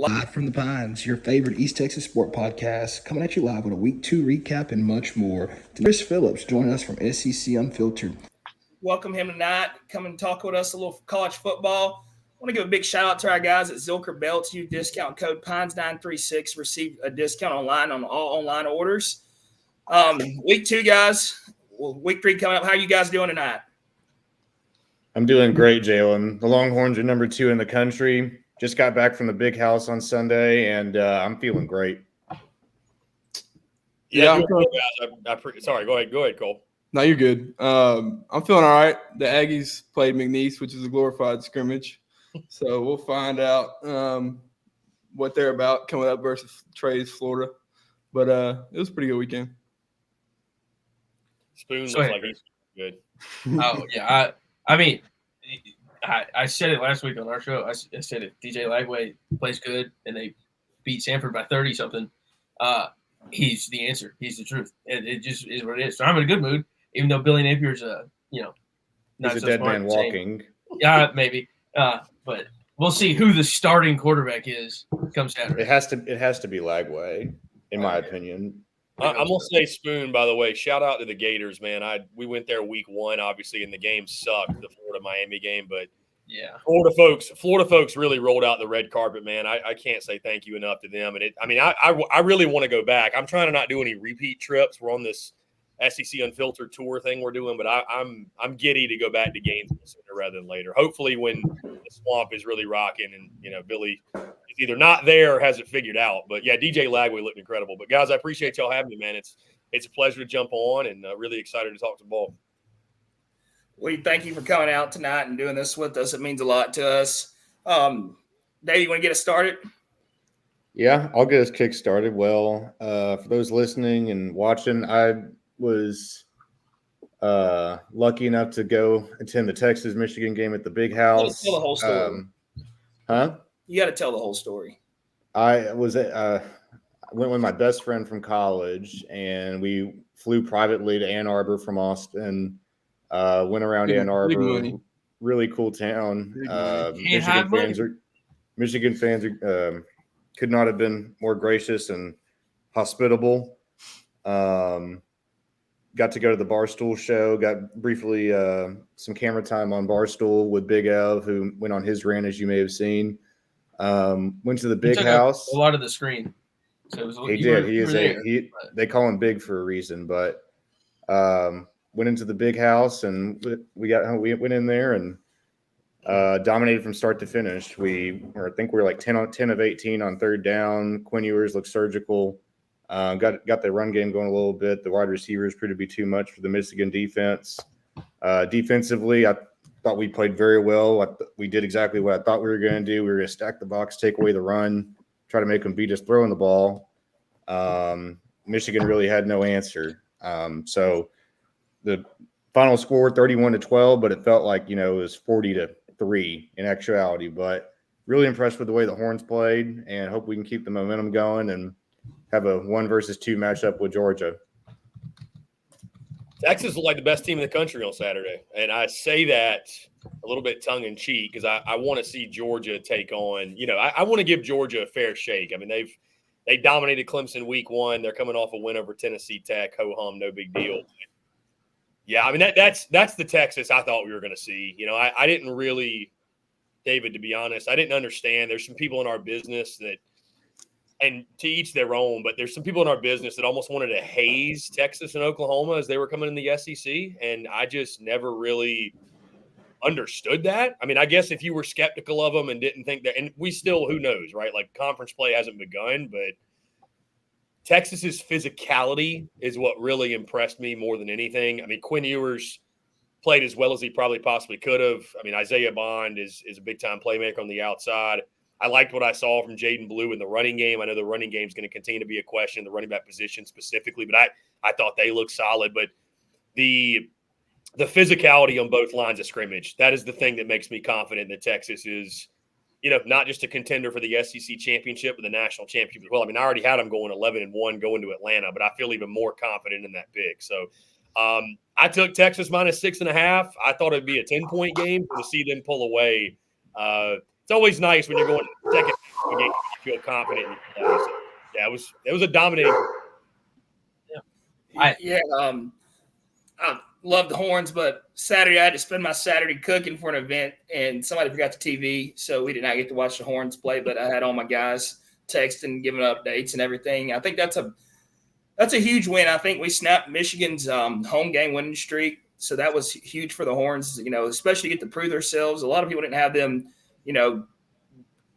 Live from the Pines, your favorite East Texas sport podcast, coming at you live with a Week 2 recap and much more. Chris Phillips joining us from SEC Unfiltered. Welcome him tonight. Come and talk with us a little college football. I want to give a big shout out to our guys at Zilker Belts. Use discount code Pines936. Receive a discount online on all online orders. Week 2, guys. Well, Week 3 coming up. How are you guys doing tonight? I'm doing great, Jalen. The Longhorns are number 2 in the country. Just got back from the big house on Sunday, and I'm feeling great. Yeah, sorry, go ahead, Cole. No, you're good. I'm feeling all right. The Aggies played McNeese, which is a glorified scrimmage. So we'll find out what they're about coming up versus Trey's Florida. But it was a pretty good weekend. Spoon looks like he's good. Oh, yeah. I mean, I said it last week on our show. I said if DJ Lagway plays good and they beat Sanford by 30-something, he's the answer. He's the truth. It just is what it is. So I'm in a good mood, even though Billy Napier's not he's so a dead smart man walking. Yeah, maybe. But we'll see who the starting quarterback is comes Saturday. It has to be Lagway, in my opinion. I'm gonna say Spoon, by the way. Shout out to the Gators, man. We went there week 1, obviously, and the game sucked, the Florida-Miami game, but yeah, Florida folks really rolled out the red carpet, man. I can't say thank you enough to them. And I really want to go back. I'm trying to not do any repeat trips. We're on this SEC Unfiltered tour thing we're doing, but I'm giddy to go back to Gainesville sooner rather than later. Hopefully, when the swamp is really rocking and Billy is either not there or has it figured out. But yeah, DJ Lagway looked incredible. But guys, I appreciate y'all having me, man. It's a pleasure to jump on and really excited to talk some ball. We thank you for coming out tonight and doing this with us. It means a lot to us. Dave, you want to get us started? Yeah, I'll get us kick started. Well, for those listening and watching, I was lucky enough to go attend the Texas-Michigan game at the Big House. Tell the whole story. You got to tell the whole story. I went with my best friend from college, and we flew privately to Ann Arbor from Austin. Went around Ann Arbor, really cool town. Michigan fans could not have been more gracious and hospitable. Got to go to the Barstool show. Got briefly some camera time on Barstool with Big Ev, who went on his rant, as you may have seen. Went to the Big House. A lot of the screen. So he did. They call him Big for a reason, but went into the Big House, and we went in there and dominated from start to finish. I think we were like 10 of 18 on third down. Quinn Ewers looked surgical. Got the run game going a little bit. The wide receivers proved to be too much for the Michigan defense. Defensively, I thought we played very well. We did exactly what I thought we were going to do. We were going to stack the box, take away the run, try to make them beat us throwing the ball. Michigan really had no answer. So the final score 31-12, but it felt like it was 40-3 in actuality. But really impressed with the way the Horns played, and hope we can keep the momentum going and have a 1 versus 2 matchup with Georgia. Texas looked like the best team in the country on Saturday, and I say that a little bit tongue-in-cheek because I want to see Georgia take on I want to give Georgia a fair shake. I mean, they dominated Clemson week 1. They're coming off a win over Tennessee Tech. Ho-hum, no big deal. Yeah, I mean, that's the Texas I thought we were going to see. I didn't really, David, to be honest, I didn't understand. There's some people in our business that – and to each their own, but there's some people in our business that almost wanted to haze Texas and Oklahoma as they were coming in the SEC, and I just never really understood that. I mean, I guess if you were skeptical of them and didn't think that – and we still – who knows, right? Like, conference play hasn't begun, but Texas's physicality is what really impressed me more than anything. I mean, Quinn Ewers played as well as he probably possibly could have. I mean, Isaiah Bond is a big-time playmaker on the outside. I liked what I saw from Jaden Blue in the running game. I know the running game is going to continue to be a question, the running back position specifically, but I thought they looked solid. But the physicality on both lines of scrimmage, that is the thing that makes me confident that Texas is, not just a contender for the SEC championship, but the national championship as well. I mean, I already had them going 11-1 going to Atlanta, but I feel even more confident in that pick. So I took Texas minus 6.5. I thought it'd be a 10-point game to see them pull away. it's always nice when you're going second game, you feel confident. So, yeah, it was a dominating. I love the Horns, but Saturday I had to spend my Saturday cooking for an event, and somebody forgot the TV, so we did not get to watch the Horns play. But I had all my guys texting, giving updates, and everything. I think that's a huge win. I think we snapped Michigan's home game winning streak, so that was huge for the Horns. Especially get to prove themselves. A lot of people didn't have them,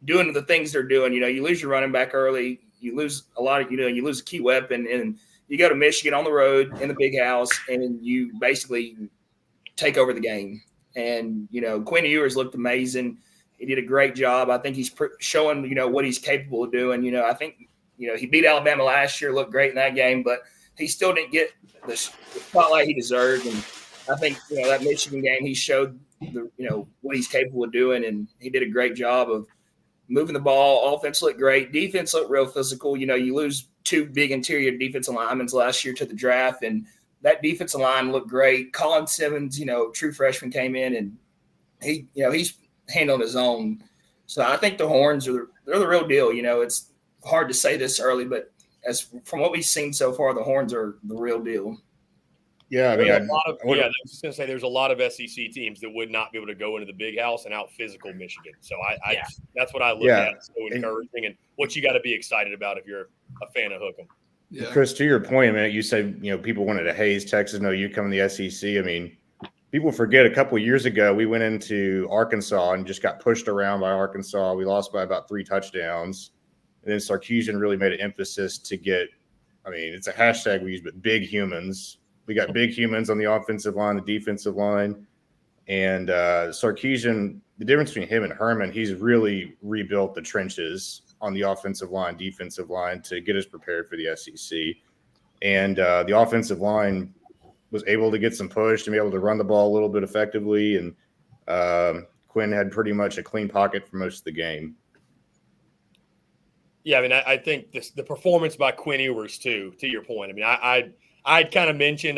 doing the things they're doing. You lose your running back early, you lose a lot of, you lose a key weapon, and you go to Michigan on the road in the big house, and you basically take over the game. And, Quinn Ewers looked amazing. He did a great job. I think he's showing, what he's capable of doing. I think, he beat Alabama last year, looked great in that game, but he still didn't get the spotlight he deserved. And I think, that Michigan game, he showed what he's capable of doing, and he did a great job of moving the ball. Offense looked great. Defense looked real physical. You lose two big interior defensive linemen last year to the draft, and that defensive line looked great. Colin Simmons, true freshman, came in, and he's handling his own. So I think the Horns they're the real deal. It's hard to say this early, but as from what we've seen so far, the Horns are the real deal. Yeah, I mean, I was just going to say there's a lot of SEC teams that would not be able to go into the big house and out physical Michigan. So that's what I look at. It's so encouraging, and what you got to be excited about if you're a fan of Hook'em. Yeah. Chris, to your point, man, you said people wanted to haze Texas. No, you come to the SEC. I mean, people forget a couple of years ago we went into Arkansas and just got pushed around by Arkansas. We lost by about 3 touchdowns, and then Sarkisian really made an emphasis to get. I mean, it's a hashtag we use, but big humans. We got big humans on the offensive line, the defensive line, and Sarkisian. The difference between him and Herman, he's really rebuilt the trenches on the offensive line, defensive line to get us prepared for the SEC. And the offensive line was able to get some push and be able to run the ball a little bit effectively. And Quinn had pretty much a clean pocket for most of the game. Yeah, I mean, I think the performance by Quinn Ewers too. To your point, I mean, I'd kind of mentioned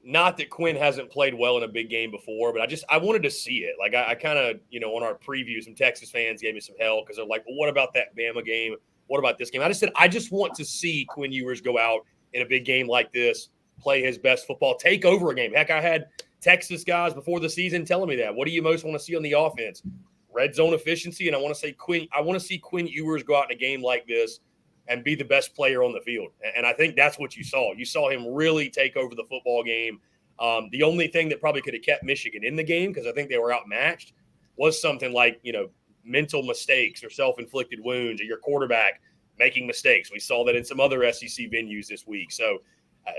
not that Quinn hasn't played well in a big game before, but I wanted to see it. Like I kind of, on our preview, some Texas fans gave me some hell because they're like, well, what about that Bama game? What about this game? I just said, I just want to see Quinn Ewers go out in a big game like this, play his best football, take over a game. Heck, I had Texas guys before the season telling me that. What do you most want to see on the offense? Red zone efficiency. And I want to see Quinn Ewers go out in a game like this and be the best player on the field. And I think that's what you saw. You saw him really take over the football game. The only thing that probably could have kept Michigan in the game, because I think they were outmatched, was something like, mental mistakes or self-inflicted wounds or your quarterback making mistakes. We saw that in some other SEC venues this week. So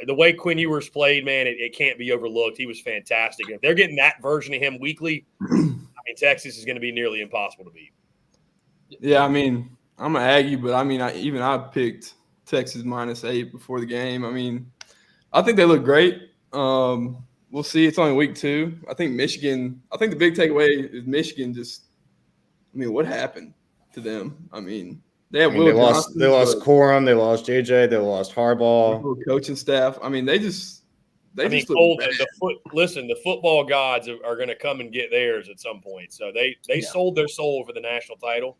the way Quinn Ewers played, man, it can't be overlooked. He was fantastic. And if they're getting that version of him weekly, I mean, Texas is going to be nearly impossible to beat. Yeah, I mean, I'm an Aggie, but I mean, I picked Texas -8 before the game. I mean, I think they look great. We'll see. It's only week 2. I think the big takeaway is Michigan what happened to them? I mean, they lost Corum, they lost JJ, they lost Harbaugh. Coaching staff. I mean, the football gods are going to come and get theirs at some point. So they sold their soul for the national title.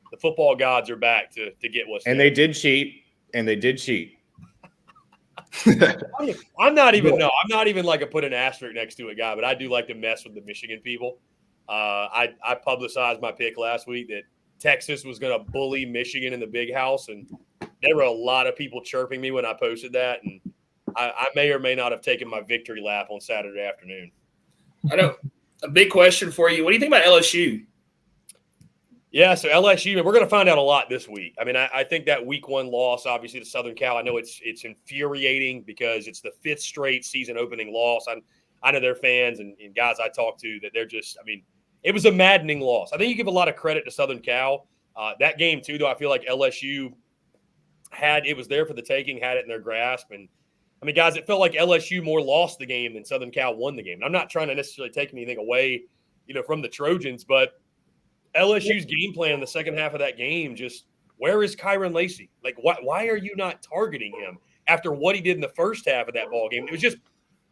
The football gods are back to get what's and there. they did cheat. I'm not even like a put an asterisk next to a guy, but I do like to mess with the Michigan people. I publicized my pick last week that Texas was going to bully Michigan in the big house, and there were a lot of people chirping me when I posted that, and I may or may not have taken my victory lap on Saturday afternoon. I know. A big question for you. What do you think about LSU? Yeah, so LSU, we're going to find out a lot this week. I mean, I think that week 1 loss, obviously, to Southern Cal, I know it's infuriating because it's the 5th straight season opening loss. I know they're fans and guys I talk to that they're just, I mean, it was a maddening loss. I think you give a lot of credit to Southern Cal. That game, too, though, I feel like LSU it was there for the taking, had it in their grasp. And, I mean, guys, it felt like LSU more lost the game than Southern Cal won the game. And I'm not trying to necessarily take anything away, from the Trojans, but LSU's game plan in the second half of that game, just where is Kyron Lacey? Like, why are you not targeting him after what he did in the first half of that ball game? It was just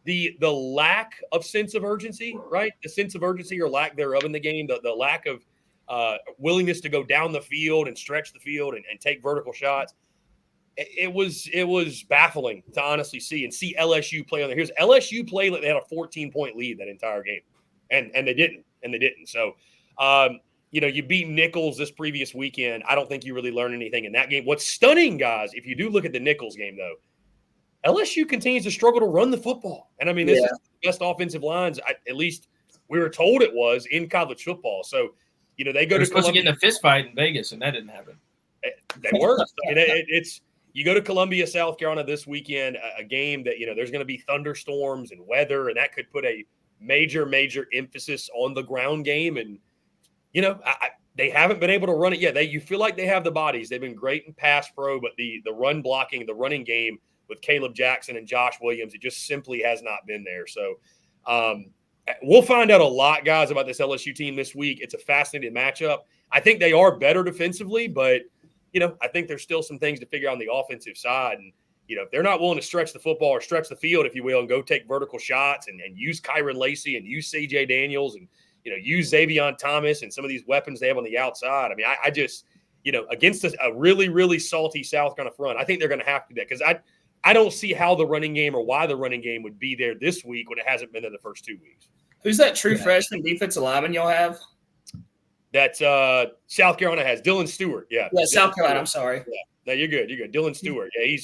the lack of sense of urgency, right? The sense of urgency or lack thereof in the game, the lack of willingness to go down the field and stretch the field and take vertical shots. It was baffling to honestly see LSU play on there. Here's LSU play like they had a 14-point lead that entire game, and they didn't. So, you beat Nichols this previous weekend. I don't think you really learned anything in that game. What's stunning, guys, if you do look at the Nichols game, though, LSU continues to struggle to run the football. And, I mean, this is the best offensive lines, at least we were told it was, in college football. So, they go to supposed Columbia. to get in a fist fight in Vegas, and that didn't happen. They were. I mean, it's you go to Columbia, South Carolina this weekend, a game that, there's going to be thunderstorms and weather, and that could put a major emphasis on the ground game. And, they haven't been able to run it yet. You feel like they have the bodies. They've been great in pass pro, but the run blocking, the running game with Caleb Jackson and Josh Williams, it just simply has not been there. So we'll find out a lot, guys, about this LSU team this week. It's a fascinating matchup. I think they are better defensively, but, I think there's still some things to figure out on the offensive side. And, if they're not willing to stretch the football or stretch the field, if you will, and go take vertical shots and use Kyron Lacey and use C.J. Daniels and, use Xavion Thomas and some of these weapons they have on the outside. I mean, I just, against a really, really salty South Carolina front, I think they're going to have to do that because I don't see how the running game or why the running game would be there this week when it hasn't been there the first 2 weeks. Who's that true freshman defensive lineman y'all have? That South Carolina has Dylan Stewart. Yeah, South Carolina. I'm sorry. Yeah, no, you're good. Dylan Stewart. Yeah,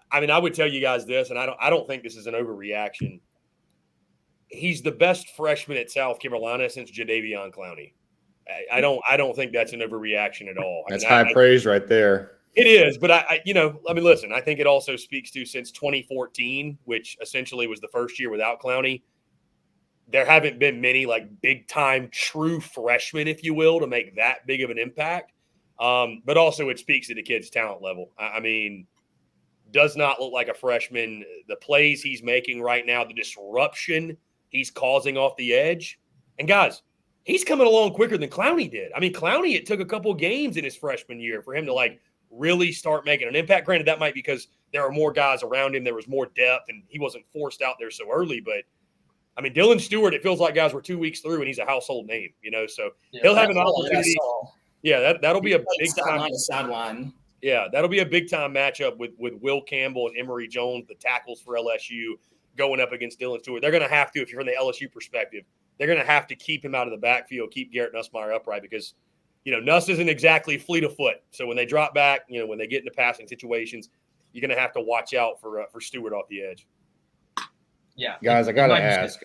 I would tell you guys this, and I don't think this is an overreaction. He's the best freshman at South Carolina since Jadeveon Clowney. I don't think that's an overreaction at all. That's high praise right there. It is, but listen, I think it also speaks to since 2014, which essentially was the first year without Clowney. There haven't been many like big time true freshmen, if you will, to make that big of an impact. But also it speaks to the kid's talent level. I mean, does not look like a freshman. The plays he's making right now, the disruption he's causing off the edge. And guys, he's coming along quicker than Clowney did. I mean, Clowney, it took a couple games in his freshman year for him to like really start making an impact. Granted, that might be because there are more guys around him. There was more depth and he wasn't forced out there so early. But I mean, Dylan Stewart, it feels like guys we're 2 weeks through and he's a household name, so he'll have an opportunity. Yeah, that'll be a big time sideline. Yeah, that'll be a big time matchup with Will Campbell and Emory Jones, the tackles for LSU, going up against Dylan Stewart. They're going to have to, if you're from the LSU perspective, they're going to have to keep him out of the backfield, keep Garrett Nussmeier upright because, Nuss isn't exactly fleet of foot. So when they drop back, when they get into passing situations, you're going to have to watch out for Stewart off the edge. Yeah. Guys, I got to ask.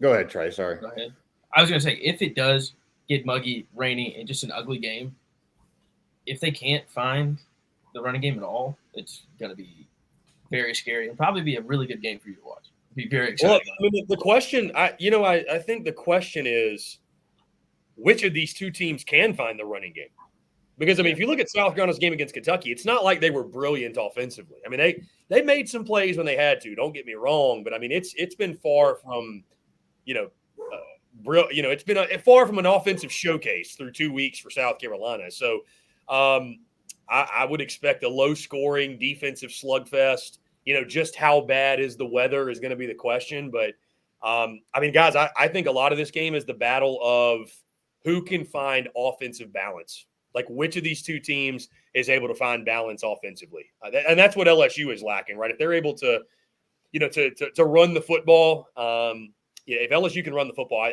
Go ahead, Trey. Sorry. Go ahead. I was going to say, if it does get muggy, rainy, and just an ugly game, if they can't find the running game at all, it's going to be very scary and probably be a really good game for you to watch. Be very exciting. Well, I mean, the question, I think the question is, which of these two teams can find the running game? Because, if you look at South Carolina's game against Kentucky, it's not like they were brilliant offensively. I mean, they made some plays when they had to. Don't get me wrong, but I mean, it's been far from, it's been far from an offensive showcase through 2 weeks for South Carolina. So, I would expect a low-scoring defensive slugfest. Just how bad is the weather is going to be the question. But, guys, I think a lot of this game is the battle of who can find offensive balance. Like, which of these two teams is able to find balance offensively? And that's what LSU is lacking, right? If they're able to, to run the football, if LSU can run the football,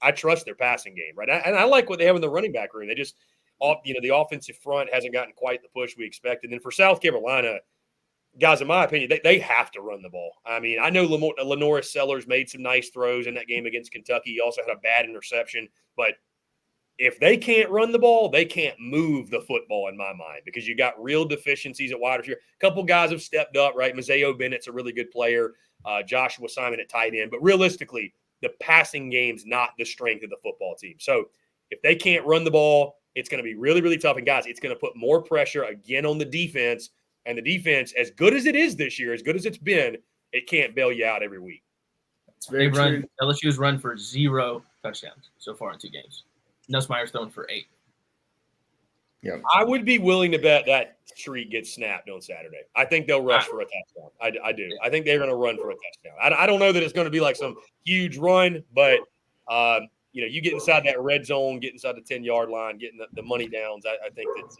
I trust their passing game, right? And I like what they have in the running back room. They just, the offensive front hasn't gotten quite the push we expected. And then for South Carolina, guys, in my opinion, they have to run the ball. I mean, I know Lenoris Sellers made some nice throws in that game against Kentucky. He also had a bad interception. But if they can't run the ball, they can't move the football in my mind because you got real deficiencies at wide receiver. A couple guys have stepped up, right? Mazeo Bennett's a really good player. Joshua Simon at tight end. But realistically, the passing game's not the strength of the football team. So if they can't run the ball, it's going to be really, really tough. And, guys, it's going to put more pressure again on the defense. And the defense, as good as it is this year, as good as it's been, it can't bail you out every week. It's very true. LSU's run for 0 touchdowns so far in 2 games. Nussmeier's thrown for 8. Yeah, I would be willing to bet that streak gets snapped on Saturday. I think they'll rush for a touchdown. I do. I think they're going to run for a touchdown. I don't know that it's going to be like some huge run, but you get inside that red zone, get inside the 10-yard line, getting the money downs. I think that's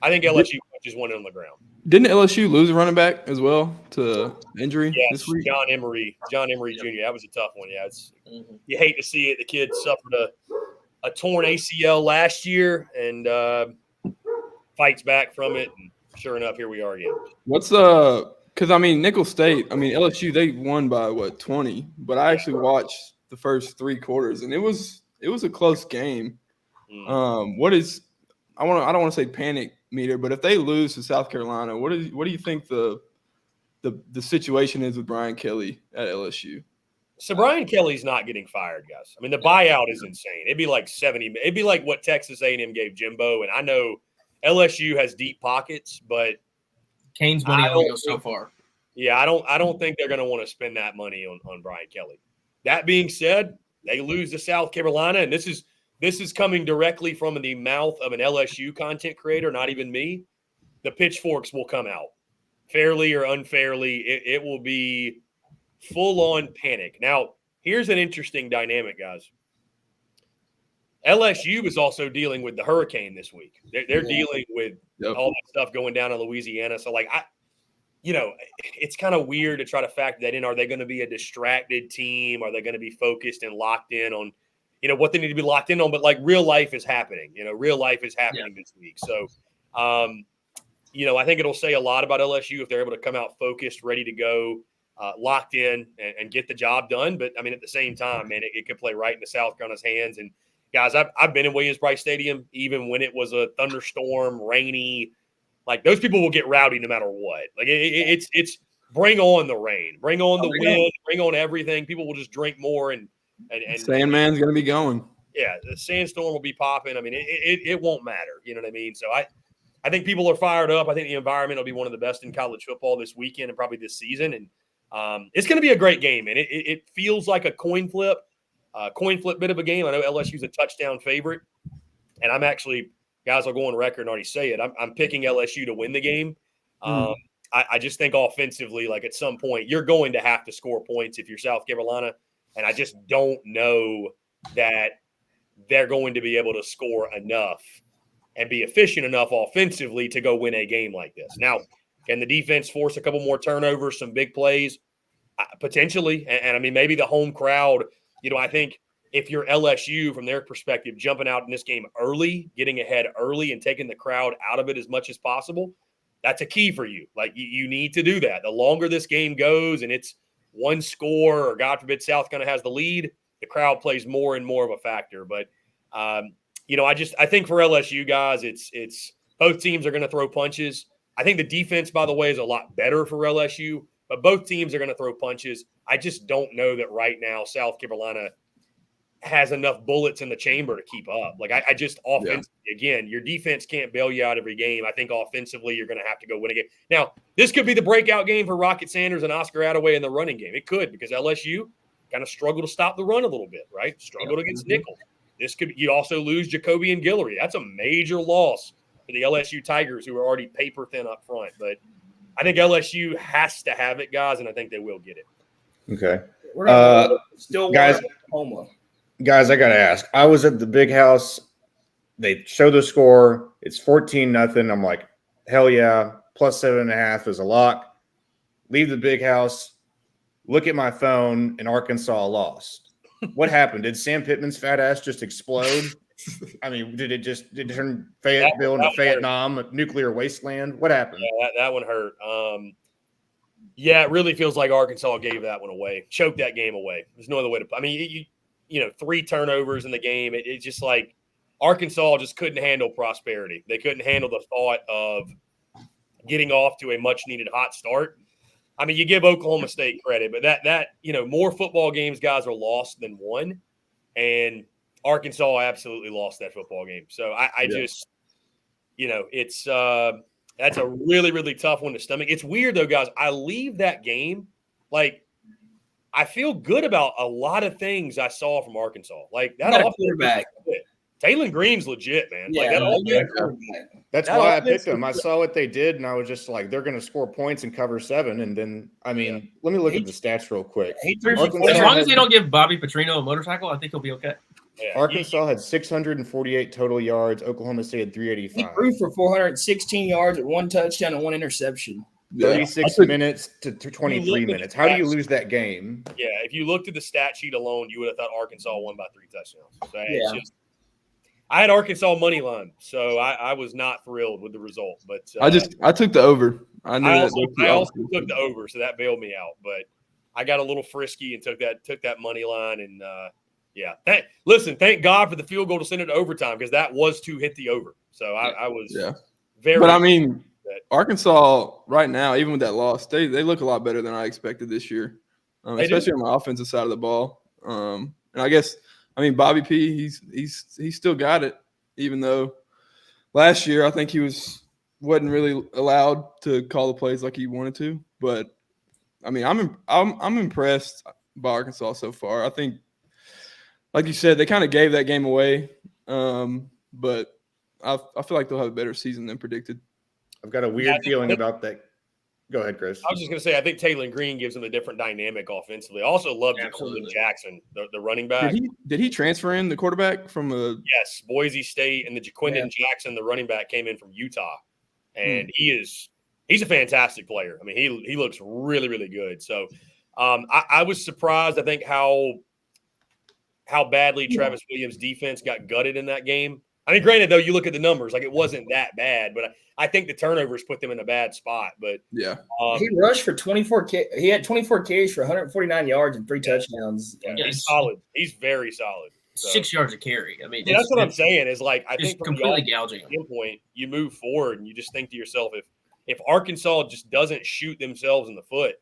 I think LSU just won it on the ground. Didn't LSU lose a running back as well to injury this Yes, week? John Emery Jr. That was a tough one. Yeah, you hate to see it. The kid suffered a torn ACL last year and fights back from it. And sure enough, here we are again. What's because Nicholls State, LSU, they won by 20, but I actually watched the first 3 quarters and it was a close game. What is I don't want to say panic meter, but if they lose to South Carolina, what do you think the situation is with Brian Kelly at LSU? So Brian Kelly's not getting fired, guys. The buyout is insane. It'd be like 70. It'd be like what Texas A&M gave Jimbo. And I know LSU has deep pockets, but Kane's money only goes so far. Yeah, I don't think they're going to want to spend that money on Brian Kelly. That being said, they lose to South Carolina, and this is coming directly from the mouth of an LSU content creator, not even me. The pitchforks will come out, fairly or unfairly. It will be full-on panic. Now, here's an interesting dynamic, guys. LSU is also dealing with the hurricane this week. They're dealing with all that stuff going down in Louisiana. So, it's kind of weird to try to factor that in. Are they going to be a distracted team? Are they going to be focused and locked in on, what they need to be locked in on? But, real life is happening. Real life is happening this week. So, I think it'll say a lot about LSU if they're able to come out focused, ready to go, locked in, and get the job done. But, at the same time, man, it could play right into South Carolina's hands. And, guys, I've been in Williams-Brice Stadium, even when it was a thunderstorm, rainy. Those people will get rowdy no matter what. It's bring on the rain, bring on the wind, bring on everything. People will just drink more and Sandman's going to be going. Yeah, the sandstorm will be popping. It won't matter. You know what I mean? So I think people are fired up. I think the environment will be one of the best in college football this weekend and probably this season. And it's going to be a great game. And it feels like a coin flip bit of a game. I know LSU's a touchdown favorite, and I'm actually – guys, I'll go on record and already say it. I'm picking LSU to win the game. I just think offensively, at some point, you're going to have to score points if you're South Carolina. And I just don't know that they're going to be able to score enough and be efficient enough offensively to go win a game like this. Now, can the defense force a couple more turnovers, some big plays? Potentially. And maybe the home crowd, I think – if you're LSU, from their perspective, jumping out in this game early, getting ahead early and taking the crowd out of it as much as possible, that's a key for you. You need to do that. The longer this game goes and it's one score or, God forbid, South Carolina has the lead, the crowd plays more and more of a factor. But, I think for LSU, guys, it's both teams are going to throw punches. I think the defense, by the way, is a lot better for LSU, but both teams are going to throw punches. I just don't know that right now South Carolina – has enough bullets in the chamber to keep up. I just offensively, again, your defense can't bail you out every game. I think offensively, you're going to have to go win a game. Now, this could be the breakout game for Rocket Sanders and Oscar Attaway in the running game. It could, because LSU kind of struggled to stop the run a little bit, right? Struggled against Nichols. This could, you also lose Jacoby and Guillory. That's a major loss for the LSU Tigers, who are already paper thin up front. But I think LSU has to have it, guys, and I think they will get it. Okay. We're gonna still guys. Oklahoma. Guys, I got to ask. I was at the big house. They show the score. It's 14-0. I'm like, hell yeah. Plus 7.5 is a lock. Leave the big house. Look at my phone, and Arkansas lost. What happened? Did Sam Pittman's fat ass just explode? Did it turn Fayetteville into Vietnam, a nuclear wasteland? What happened? Yeah, that one hurt. It really feels like Arkansas gave that one away. Choked that game away. There's no other way to – 3 turnovers in the game. It's just like Arkansas just couldn't handle prosperity. They couldn't handle the thought of getting off to a much-needed hot start. You give Oklahoma State credit, but that more football games, guys, are lost than won, and Arkansas absolutely lost that football game. So just it's that's a really, really tough one to stomach. It's weird, though, guys. I leave that game I feel good about a lot of things I saw from Arkansas. That quarterback. Taylon Green's legit, man. That's why I picked them. I saw what they did, and I was just like, they're going to score points and cover 7. And then, let me look at the stats real quick. As long as they don't give Bobby Petrino a motorcycle, I think he'll be okay. Yeah. Arkansas had 648 total yards. Oklahoma State had He 385. threw for 416 yards with 1 touchdown and 1 interception. 36 minutes to 23 minutes. How do you lose that game? Yeah, if you looked at the stat sheet alone, you would have thought Arkansas won by 3 touchdowns. So it's just, I had Arkansas money line, so I was not thrilled with the result. But I took the over. I also took the over, so that bailed me out. But I got a little frisky and took that money line, and thank God for the field goal to send it to overtime, because that was to hit the over. So I was very. But I mean, Arkansas right now, even with that loss, they look a lot better than I expected this year, especially on the offensive side of the ball. And I guess, I mean, Bobby P, he's still got it, even though last year I think he wasn't really allowed to call the plays like he wanted to. But I mean, I'm impressed by Arkansas so far. I think, like you said, they kind of gave that game away, but I feel like they'll have a better season than predicted. I've got a weird feeling about that. Go ahead, Chris. I was just going to say, I think Taylor Green gives them a different dynamic offensively. I also love Jaquindon Jackson, the running back. Did he transfer in the quarterback from Yes, Boise State, and the Jaquindon Jackson, the running back, came in from Utah, and he's a fantastic player. I mean, he looks really, really good. So I was surprised, I think, how badly Travis Williams' defense got gutted in that game. I mean, granted, though, you look at the numbers, like, it wasn't that bad, but I think the turnovers put them in a bad spot. But he rushed for 24. He had 24 carries for 149 yards and 3 touchdowns. He's solid. He's very solid. So. 6 yards a carry. I mean, that's what I'm saying. Is like, I think from completely the gouging standpoint, you move forward and you just think to yourself, if Arkansas just doesn't shoot themselves in the foot,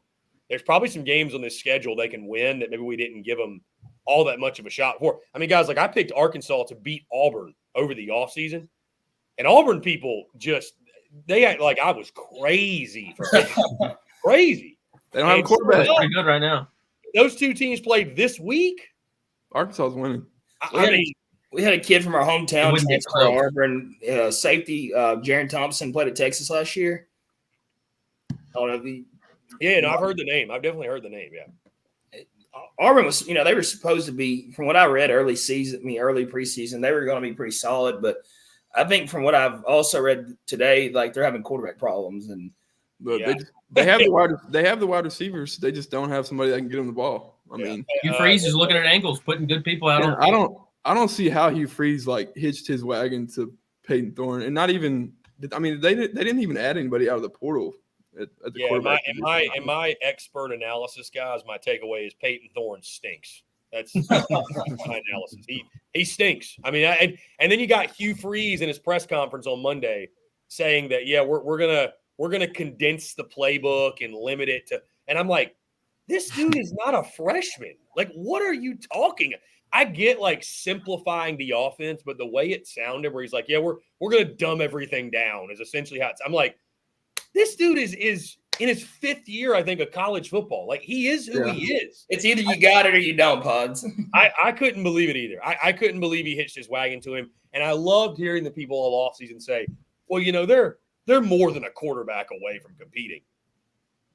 there's probably some games on this schedule they can win that maybe we didn't give them all that much of a shot for. I mean, guys, like, I picked Arkansas to beat Auburn over the offseason, and Auburn people they act like I was crazy for crazy. They don't have a quarterback. They're pretty good right now. Those two teams played this week. Arkansas is winning. We had a kid from our hometown transfer to Auburn, safety Jaron Thompson, played at Texas last year. I've heard the name. I've definitely heard the name. Yeah. Auburn was, they were supposed to be, from what I read early preseason, they were going to be pretty solid. But I think from what I've also read today, like, they're having quarterback problems. And they have the wide receivers. They just don't have somebody that can get them the ball. I mean, Hugh Freeze is looking at angles, putting good people out. I don't see how Hugh Freeze hitched his wagon to Peyton Thorne, and not even. I mean, they didn't even add anybody out of the portal. At the quarterback. In my expert analysis, guys, my takeaway is Peyton Thorne stinks. That's my analysis. He stinks. I mean, and then you got Hugh Freeze in his press conference on Monday saying that we're gonna condense the playbook and limit it to. And I'm like, this dude is not a freshman. Like, what are you talking? I get, like, simplifying the offense, but the way it sounded, where he's like, we're gonna dumb everything down, is essentially how it's. I'm like, this dude is in his 5th year, I think, of college football. Like, he is who he is. It's either you got it or you don't, Pods. I couldn't believe it either. I couldn't believe he hitched his wagon to him. And I loved hearing the people all offseason say, well, they're more than a quarterback away from competing.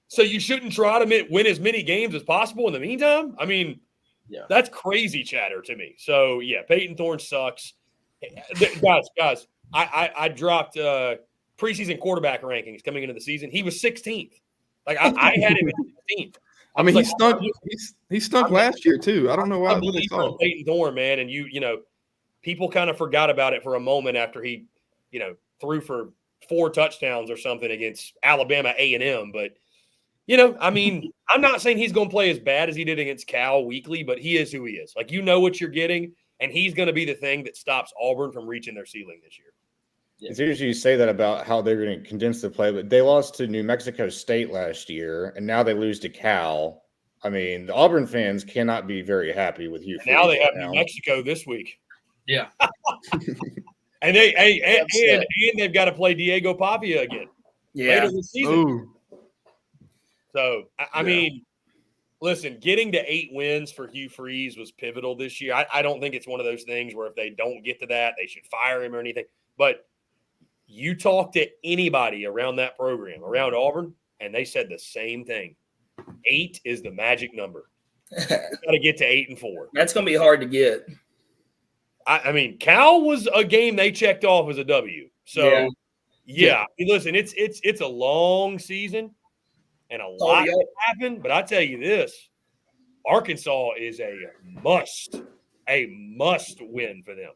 So you shouldn't try to win as many games as possible in the meantime? I mean, that's crazy chatter to me. So, Peyton Thorne sucks. Guys, I dropped preseason quarterback rankings coming into the season. He was 16th. Like, I had him at 16th. I mean, he stunk last year too. I don't know why. I believe in Peyton Thorne, man, and people kind of forgot about it for a moment after he, threw for 4 touchdowns or something against Alabama A&M. But I mean, I'm not saying he's going to play as bad as he did against Cal weekly, but he is who he is. Like, what you're getting, and he's going to be the thing that stops Auburn from reaching their ceiling this year. It's interesting you say that about how they're going to condense the play, but they lost to New Mexico State last year, and now they lose to Cal. I mean, the Auburn fans cannot be very happy with Hugh. Now they have New Mexico this week. Yeah. And they've got to play Diego Pavia again later this season. Ooh. So, I mean, listen, getting to 8 wins for Hugh Freeze was pivotal this year. I don't think it's one of those things where if they don't get to that, they should fire him or anything. But you talk to anybody around that program, around Auburn, and they said the same thing. 8 is the magic number. You got to get to 8-4. That's going to be hard to get. I mean, Cal was a game they checked off as a W. So, yeah. I mean, listen, it's a long season and a lot can happen. But I tell you this, Arkansas is a must win for them.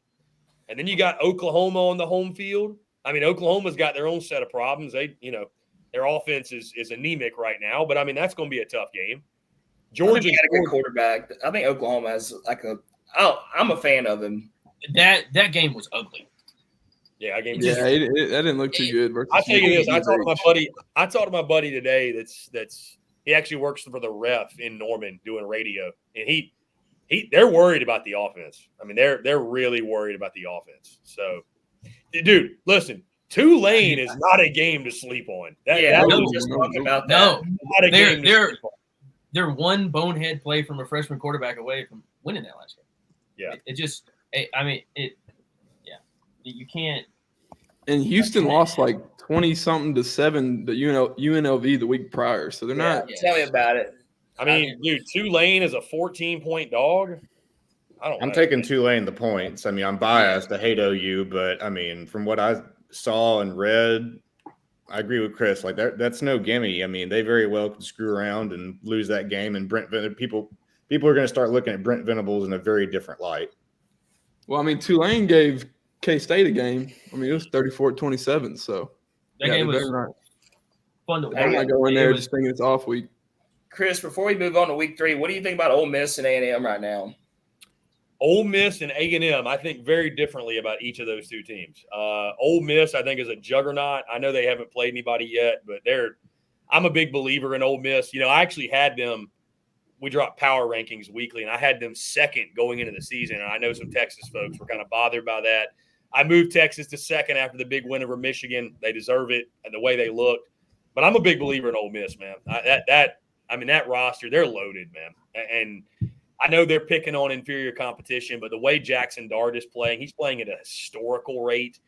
And then you got Oklahoma on the home field. I mean, Oklahoma's got their own set of problems. Their offense is anemic right now. But, I mean, that's going to be a tough game. Georgia got a good quarterback. I think Oklahoma has I'm a fan of him. That game was ugly. Yeah, that didn't look too good. I'll tell you this. I talked to my buddy today. That's he actually works for the Ref in Norman doing radio, and they're worried about the offense. I mean, they're really worried about the offense. So, dude, listen, Tulane is not a game to sleep on. They're one bonehead play from a freshman quarterback away from winning that last game. Yeah, you can't. And Houston lost like 20-something to 7 to UNLV the week prior, so they're not. Tell me about it. I mean, dude, Tulane is a 14-point dog. I'm taking Tulane the points. I mean, I'm biased. I hate OU, but I mean, from what I saw and read, I agree with Chris. Like that's no gimme. I mean, they very well could screw around and lose that game. And people are going to start looking at Brent Venables in a very different light. Well, I mean, Tulane gave K-State a game. I mean, it was 34-27. So that game was fun to watch. I'm not going there just thinking it's off week. Chris, before we move on to week 3, what do you think about Ole Miss and A&M right now? Ole Miss and A&M, I think very differently about each of those two teams. Ole Miss, I think, is a juggernaut. I know they haven't played anybody yet, but I'm a big believer in Ole Miss. I actually had them – we drop power rankings weekly, and I had them second going into the season, and I know some Texas folks were kind of bothered by that. I moved Texas to second after the big win over Michigan. They deserve it and the way they looked. But I'm a big believer in Ole Miss, man. That roster, they're loaded, man. And I know they're picking on inferior competition, but the way Jackson Dart is playing, he's playing at a historical rate.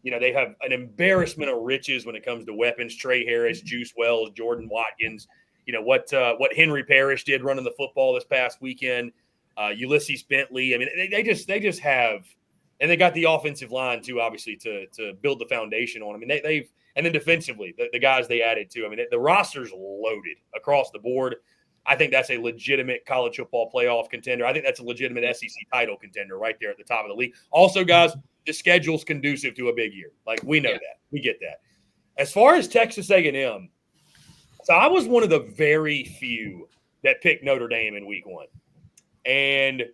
They have an embarrassment of riches when it comes to weapons. Trey Harris, Juice Wells, Jordan Watkins. What Henry Parrish did running the football this past weekend. Ulysses Bentley. I mean, they just have, and they got the offensive line too, obviously to build the foundation on. I mean, they've and then defensively, the guys they added too. I mean, the roster's loaded across the board. I think that's a legitimate college football playoff contender. I think that's a legitimate SEC title contender right there at the top of the league. Also, guys, the schedule's conducive to a big year. Like, we know that. We get that. As far as Texas A&M, so I was one of the very few that picked Notre Dame in week 1. And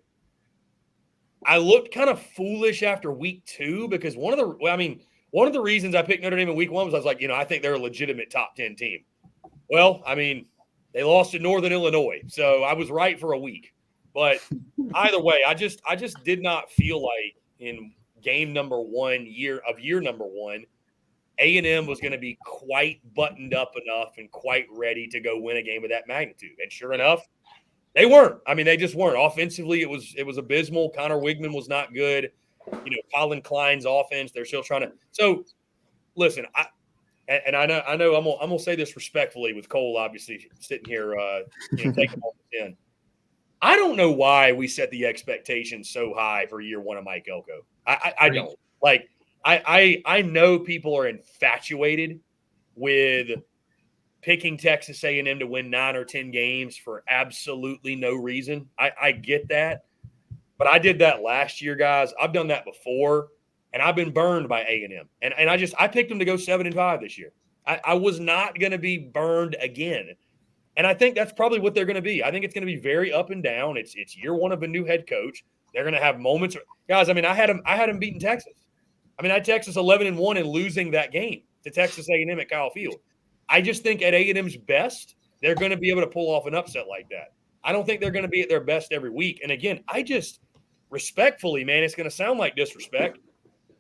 I looked kind of foolish after week 2 because one of the reasons I picked Notre Dame in week 1 was I was like, I think they're a legitimate top 10 team. Well, I mean, they lost to Northern Illinois, so I was right for a week. But either way, I just did not feel like in game number 1, year number 1, A&M was going to be quite buttoned up enough and quite ready to go win a game of that magnitude. And sure enough, they weren't. I mean, they just weren't. Offensively, it was abysmal. Connor Wigman was not good. Colin Klein's offense, they're still trying to. So, listen, I know I'm gonna say this respectfully with Cole obviously sitting here, taking all this in. I don't know why we set the expectations so high for year 1 of Mike Elko. I don't. Like, I know people are infatuated with picking Texas A&M to win 9 or 10 games for absolutely no reason. I get that. But I did that last year, guys. I've done that before, and I've been burned by A&M. And I picked them to go 7-5 this year. I was not going to be burned again. And I think that's probably what they're going to be. I think it's going to be very up and down. It's year 1 of a new head coach. They're going to have moments. Guys, I mean, I had them beating Texas. I mean, I had Texas 11-1 and losing that game to Texas A&M at Kyle Field. I just think at A&M's best, they're going to be able to pull off an upset like that. I don't think they're going to be at their best every week. And again, I just respectfully, man, it's going to sound like disrespect.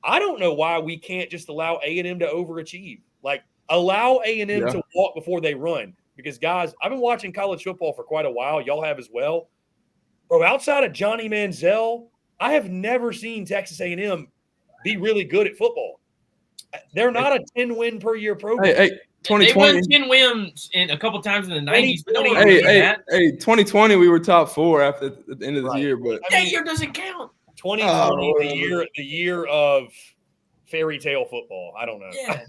I don't know why we can't just allow A&M to overachieve. Like, allow A&M to walk before they run. Because, guys, I've been watching college football for quite a while. Y'all have as well. Bro, outside of Johnny Manziel, I have never seen Texas A&M be really good at football. They're not a 10-win per year program. Hey, 2020. They won 10 wins a couple times in the 90s. But hey, 2020, we were top 4 after the end of the year. But that year doesn't count. 2020, the year of fairy tale football. I don't know. Yeah.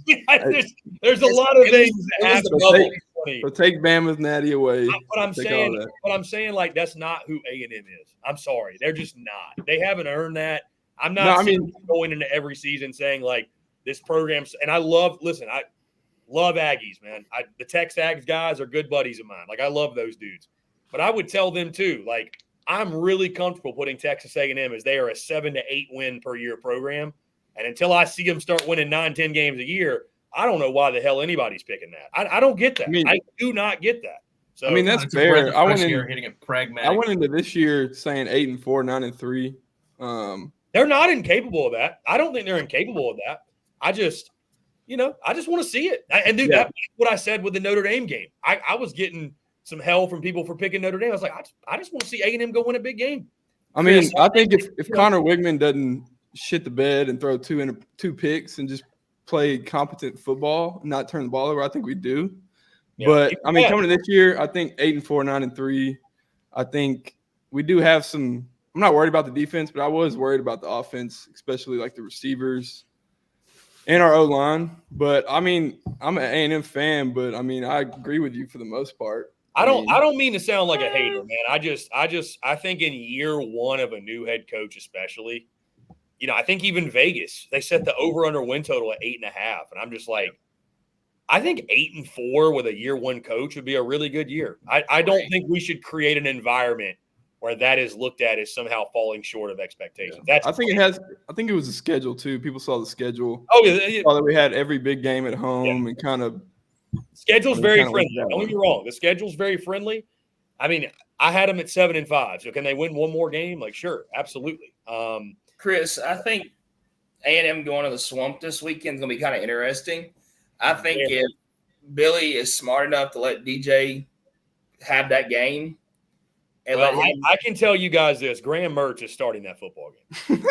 There's a lot of things that it was the happen. bubble. So take Bama's natty away. But I'm Take all saying, that. like, that's not who A&M is. I'm sorry. They're just not. They haven't earned that. I'm No, not I mean- going into every season saying, like, this program's – and I love Aggies, man. The Tex Ags guys are good buddies of mine. Like, I love those dudes. But I would tell them, too, like, I'm really comfortable putting Texas A&M as they are a 7 to 8 win per year program. And until I see them start winning 9-10 games a year, I don't know why the hell anybody's picking that. I don't get that. I do not get that. So I mean, that's It's a fair. breath of I went fresh air in. hitting it pragmatic. I went into this year saying 8-4, 9-3. they're not incapable of that. I don't think they're incapable of that. I just want to see it. And dude, that's what I said with the Notre Dame game. I was getting some hell from people for picking Notre Dame. I was like, I just want to see A&M go win a big game. I mean, I think if Connor Wigman doesn't shit the bed and throw two picks and just play competent football, and not turn the ball over, I think we do. Yeah. But I mean, coming to this year, I think 8-4, 9-3. I think we do have some. I'm not worried about the defense, but I was worried about the offense, especially like the receivers and our O-line. But I mean, I'm an A&M fan, but I mean, I agree with you for the most part. I don't mean to sound like a hater, man. I think in year one of a new head coach, especially, I think even Vegas, they set the over-under win total at 8.5. And I'm just like, I think 8-4 with a year one coach would be a really good year. I don't think we should create an environment where that is looked at as somehow falling short of expectations. I think it was a schedule too. People saw the schedule. Oh, yeah. Saw that we had every big game at home and kind of. Schedule's very friendly. Don't get me wrong. The schedule's very friendly. I mean, I had them at 7-5. So can they win one more game? Like, sure, absolutely. Chris, I think A&M going to the Swamp this weekend is going to be kind of interesting. I think if Billy is smart enough to let DJ have that game, and I can tell you guys this: Graham Mertz is starting that football game.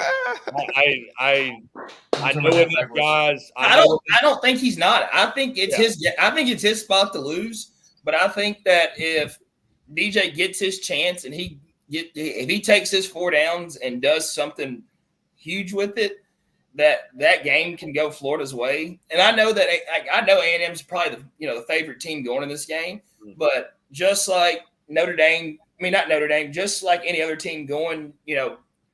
I know enough guys. I don't think he's not. I think it's his spot to lose. But I think that if DJ gets his chance and if he takes his 4 downs and does something huge with it, that game can go Florida's way. And I know that I know A&M's probably the favorite team going in this game, but just like not Notre Dame, just like any other team going,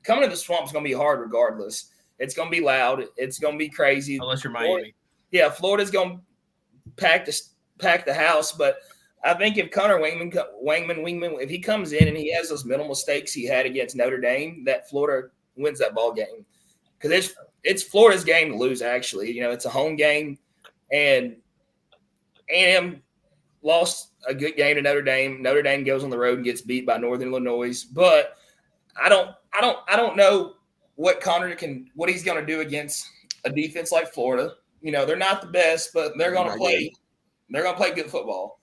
coming to the Swamp is going to be hard regardless. It's going to be loud. It's going to be crazy. Unless you're Miami. Florida's going to pack the house, but I think if Connor Wingman, if he comes in and he has those mental mistakes he had against Notre Dame, that Florida wins that ball game. Because it's Florida's game to lose, actually. It's a home game, and A&M lost a good game to Notre Dame. Notre Dame goes on the road and gets beat by Northern Illinois. But I don't know what he's going to do against a defense like Florida. They're not the best, but they're going to play. They're going to play good football.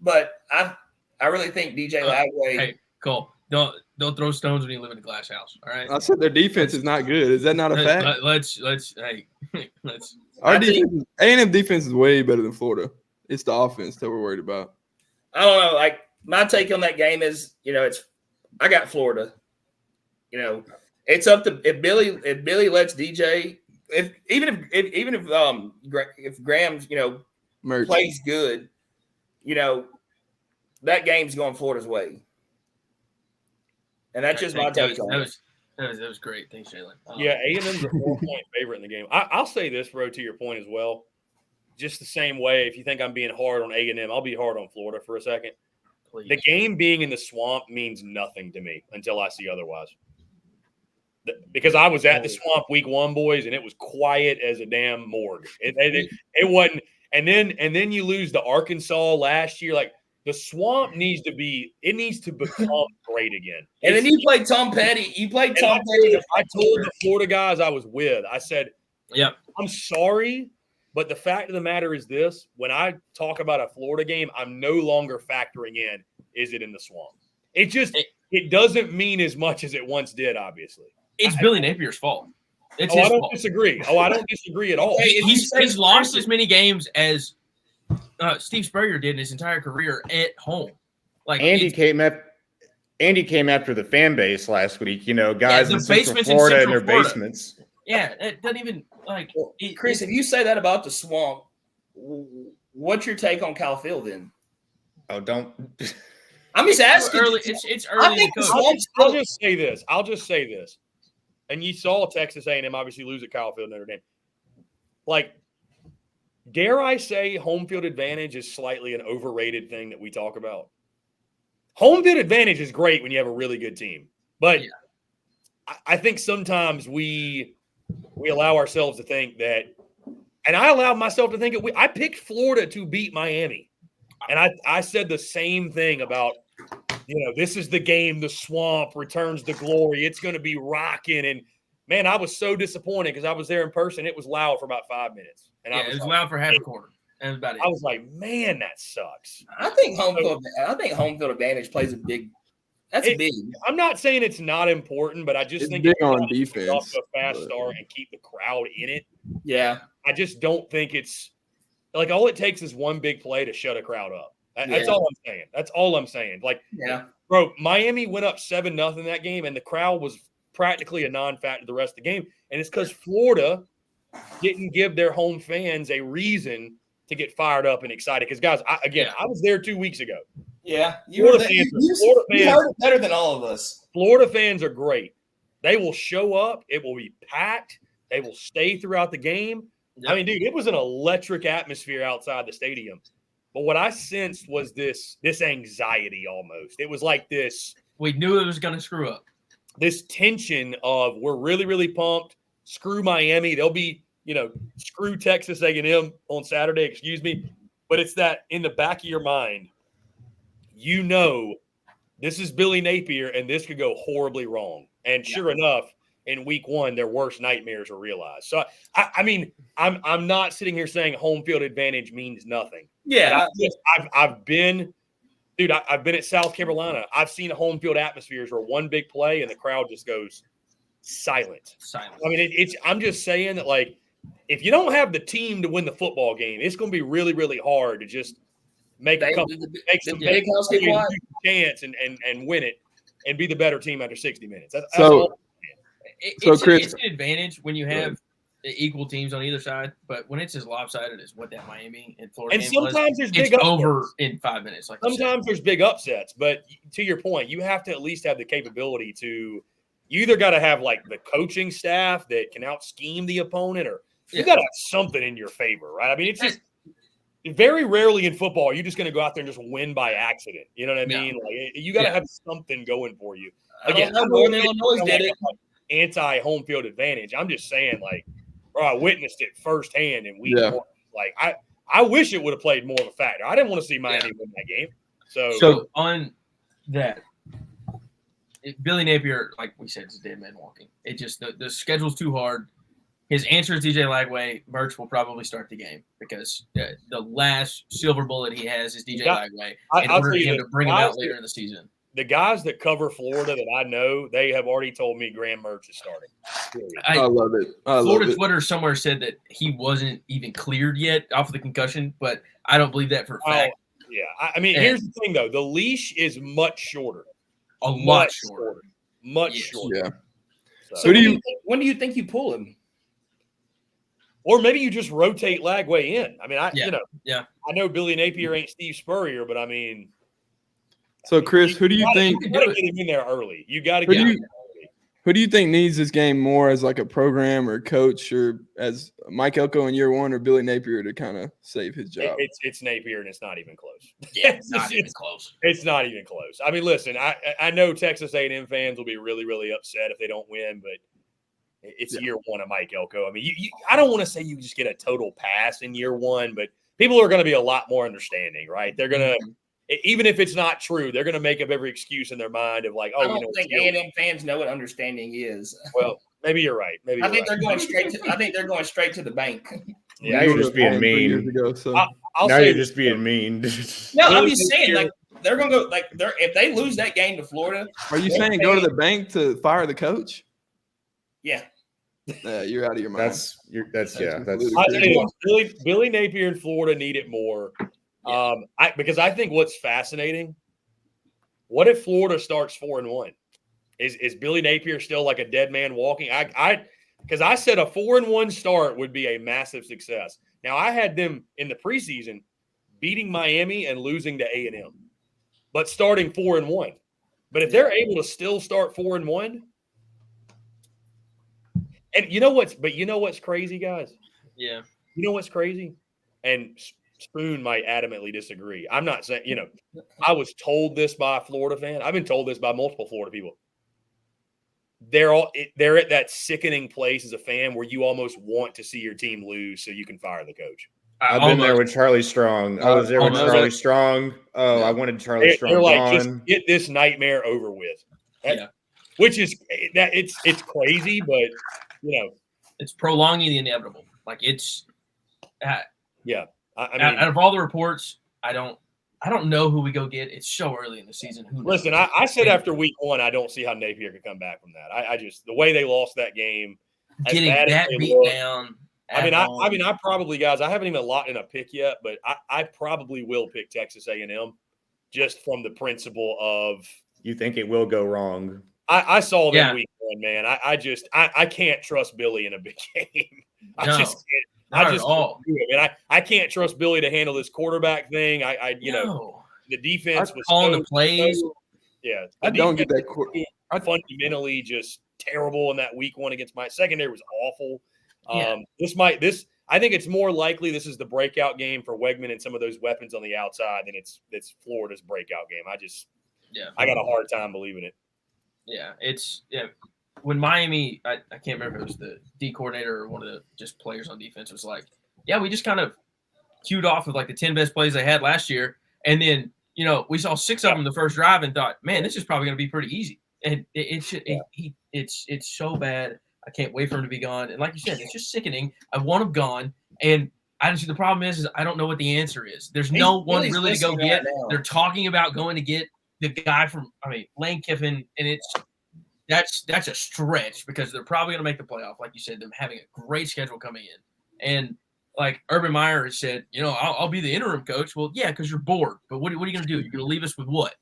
But I really think DJ Lagway. Hey, Cole, don't throw stones when you live in a glass house. All right. I said their defense is not good. Is that not a fact? Let's. Our defense, A&M defense is way better than Florida. It's the offense that we're worried about. I don't know. Like, my take on that game is, I got Florida. It's up to if Billy lets DJ. If Graham's Merch. plays good, that game's going Florida's way. And that's just my take on it. That was great. Thanks, Jalen. Yeah, A&M's a 4-point favorite in the game. I'll say this, bro, to your point as well. Just the same way, if you think I'm being hard on A&M, I'll be hard on Florida for a second. Please. The game being in the Swamp means nothing to me until I see otherwise. Because I was at the Swamp week 1, boys, and it was quiet as a damn morgue. It wasn't. And then you lose to Arkansas last year. Like, the Swamp needs to become great again. And then you played Tom Petty. I told the Florida guys I was with, I said, "Yep, I'm sorry, but the fact of the matter is this: when I talk about a Florida game, I'm no longer factoring in, is it in the Swamp? It doesn't mean as much as it once did, obviously. It's Billy Napier's fault. It's his I don't fault. disagree. I don't disagree at all. He's lost as many games as Steve Spurrier did in his entire career at home. Like Andy came up. Andy came after the fan base last week. Guys the in Central basements in Florida in Central their Florida. basements. Yeah, it doesn't even like. Well, Chris, if you say that about the Swamp, what's your take on Cal Field then? Oh, don't. I'm just asking. Early, it's early. think the in the Swamp- coach. I'll just say this. And you saw Texas A&M obviously lose at Kyle Field Notre Dame. Like, dare I say home field advantage is slightly an overrated thing that we talk about? Home field advantage is great when you have a really good team. But I think sometimes we allow ourselves to think that – and I allowed myself to think – I picked Florida to beat Miami. And I said the same thing about, this is the game, the Swamp returns the glory. It's going to be rocking. And, man, I was so disappointed because I was there in person. It was loud for about 5 minutes. And it was loud for half a quarter. That was about it. I was like, man, that sucks. I think home field advantage plays a big. That's big. I'm not saying it's not important, but I just think big it's on defense. Off to a fast start and keep the crowd in it. Yeah, I just don't think it's like all it takes is one big play to shut a crowd up. That's all I'm saying. That's all I'm saying. Like, bro, Miami went up 7-0 that game, and the crowd was practically a non-factor the rest of the game, and it's because Florida didn't give their home fans a reason to get fired up and excited. Because, guys, I was there 2 weeks ago. Yeah, you heard it better than all of us. Florida fans are great. They will show up. It will be packed. They will stay throughout the game. Yep. I mean, dude, it was an electric atmosphere outside the stadium. But what I sensed was this anxiety almost. It was like this. We knew it was going to screw up. This tension of we're really, really pumped. Screw Miami. They'll be, screw Texas A&M on Saturday, excuse me. But it's that in the back of your mind, this is Billy Napier, and this could go horribly wrong. And sure enough, in week one, their worst nightmares were realized. So, I mean, I'm not sitting here saying home field advantage means nothing. Yeah. I've been at South Carolina. I've seen home field atmospheres where one big play and the crowd just goes silent. I mean, I'm just saying that, like, if you don't have the team to win the football game, it's going to be really, really hard to just make some big house chance and win it and be the better team after 60 minutes. That's all. Chris, it's an advantage when you have equal teams on either side, but when it's as lopsided as what that Miami and Florida and sometimes there's big upsets. Over in 5 minutes. Like sometimes there's big upsets, but to your point, you have to at least have the capability to. You either got to have like the coaching staff that can out scheme the opponent, or you got to have something in your favor, right? I mean, it's just very rarely in football are you just going to go out there and just win by accident. You know what I mean? Like you got to have something going for you. Again, Northern Illinois did it. Anti-home field advantage. I'm just saying, like, bro, I witnessed it firsthand in week one. Like, I wish it would have played more of a factor. I didn't want to see Miami win that game. So on that, Billy Napier, like we said, is a dead man walking. It just the schedule's too hard. His answer is DJ Lagway. Merch will probably start the game because the last silver bullet he has is DJ Lagway in order for him to bring him out later in the season. The guys that cover Florida that I know, they have already told me Graham Mertz is starting. I love it. Florida Twitter somewhere said that he wasn't even cleared yet off of the concussion, but I don't believe that for a fact. Yeah. I mean, here's the thing, though. The leash is much shorter. A lot shorter. Much shorter. Yeah. So when do you think you pull him? Or maybe you just rotate Lagway in. I mean, I know Billy Napier ain't Steve Spurrier, but I mean – So, Chris, who do you think – You got to get him in there early. You got to get him in there early. Who do you think needs this game more as like a program or coach or as Mike Elko in year one or Billy Napier to kind of save his job? It's Napier, and it's not even close. It's not even close. It's not even close. I mean, listen, I know Texas A&M fans will be really, really upset if they don't win, but it's year one of Mike Elko. I mean, I don't want to say you just get a total pass in year one, but people are going to be a lot more understanding, right? They're going to even if it's not true, they're going to make up every excuse in their mind of like, oh, I don't think A&M fans know what understanding is. Well, maybe you're right. I think they're going straight to the bank. Yeah, now you're just being mean. Now you're just being mean. No, I'm just saying, like they're going to go if they lose that game to Florida. Are you saying go to the bank to fire the coach? Yeah. You're out of your mind. That's Billy Napier in Florida need it more. Because I think what's fascinating, What if Florida starts 4-1? Is Billy Napier still like a dead man walking? Because I said a 4-1 start would be a massive success. Now I had them in the preseason beating Miami and losing to A&M, but starting 4-1. But if they're able to still start 4-1, and you know what's crazy, guys? Yeah. You know what's crazy? And Spoon might adamantly disagree. I'm not saying, I was told this by a Florida fan. I've been told this by multiple Florida people. They're at that sickening place as a fan where you almost want to see your team lose so you can fire the coach. I've been there with Charlie Strong. I was there with Charlie Strong. Oh, yeah. I wanted Charlie Strong They're like, gone. just get this nightmare over with. Which is that it's crazy, but it's prolonging the inevitable. Like it's I mean, out of all the reports, I don't know who we go get. It's so early in the season. Who knows? Listen, I said after week 1, I don't see how Napier could come back from that. I just the way they lost that game, getting that beat down. I mean, I probably, guys, I haven't even locked in a pick yet, but I probably will pick Texas A&M just from the principle of. You think it will go wrong? I saw them week 1, man. I can't trust Billy in a big game. I just can't. Not at all. I can't trust Billy to handle this quarterback thing. The defense was calling the plays. I don't get that. Fundamentally just terrible in that week 1 against my secondary was awful. Yeah. I think it's more likely this is the breakout game for Wegman and some of those weapons on the outside than it's Florida's breakout game. I got a hard time believing it. Yeah, when Miami, I can't remember if it was the D coordinator or one of the just players on defense was like, we just kind of queued off of like the 10 best plays they had last year. And then, we saw 6 of them the first drive and thought, man, this is probably going to be pretty easy. And it's so bad. I can't wait for him to be gone. And like you said, it's just sickening. I want him gone. And the problem is I don't know what the answer is. There's no one really to go get. They're talking about going to get the guy from, Lane Kiffin, and that's a stretch because they're probably going to make the playoff, like you said, them having a great schedule coming in. And like Urban Meyer has said, I'll be the interim coach. Well, yeah, because you're bored. But what are you going to do? You're going to leave us with what?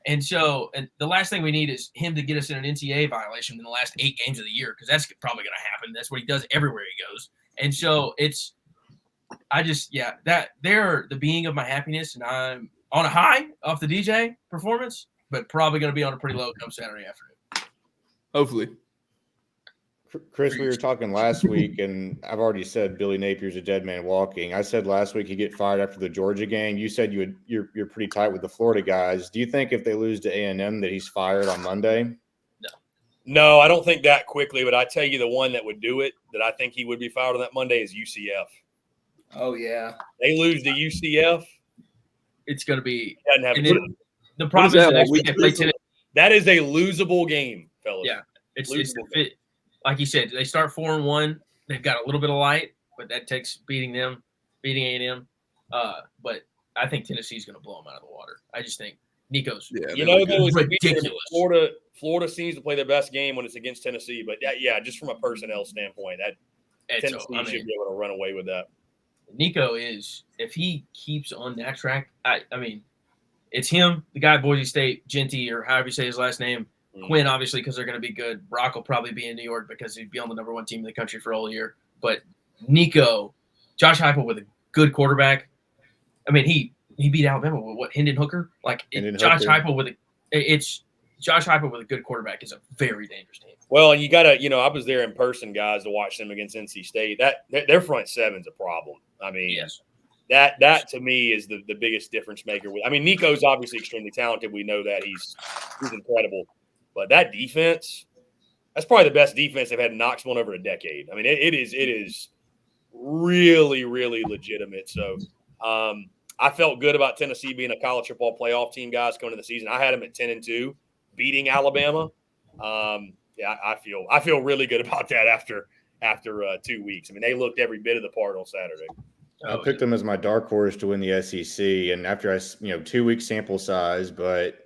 And the last thing we need is him to get us in an NCAA violation in the last 8 games of the year because that's probably going to happen. That's what he does everywhere he goes. And so that they're the being of my happiness, and I'm on a high off the DJ performance, but probably going to be on a pretty low come Saturday afternoon. Hopefully. Chris, we were talking last week, and I've already said Billy Napier's a dead man walking. I said last week he'd get fired after the Georgia game. You said you're pretty tight with the Florida guys. Do you think if they lose to A&M that he's fired on Monday? No, I don't think that quickly, but I tell you the one that would do it, that I think he would be fired on that Monday is UCF. Oh, yeah. They lose to UCF. It's going to be – the problem is next week they play Tennessee. That is a losable game, fellas. Yeah. It's like you said, they start 4-1. They've got a little bit of light, but that takes beating A&M. But I think Tennessee's going to blow them out of the water. I just think Nico's ridiculous. Florida seems to play their best game when it's against Tennessee. But, just from a personnel standpoint, Tennessee should be able to run away with that. Nico is, if he keeps on that track, it's him, the guy at Boise State, Genty, or however you say his last name, Quinn, obviously, because they're going to be good. Brock will probably be in New York because he'd be on the number 1 team in the country for a whole year. But Nico, Josh Heupel with a good quarterback. He beat Alabama with what, Hendon Hooker? Josh Heupel with a good quarterback is a very dangerous team. Well, you got to, I was there in person, guys, to watch them against NC State. Their front seven's a problem. Yes. That to me is the biggest difference maker. Nico's obviously extremely talented. We know that he's incredible. But that defense, that's probably the best defense they've had in Knoxville in over a decade. It is really, really legitimate. So I felt good about Tennessee being a college football playoff team, guys, going into the season. I had them at 10-2, beating Alabama. I feel really good about that after 2 weeks. They looked every bit of the part on Saturday. I picked them as my dark horse to win the SEC, and after 2 week sample size, but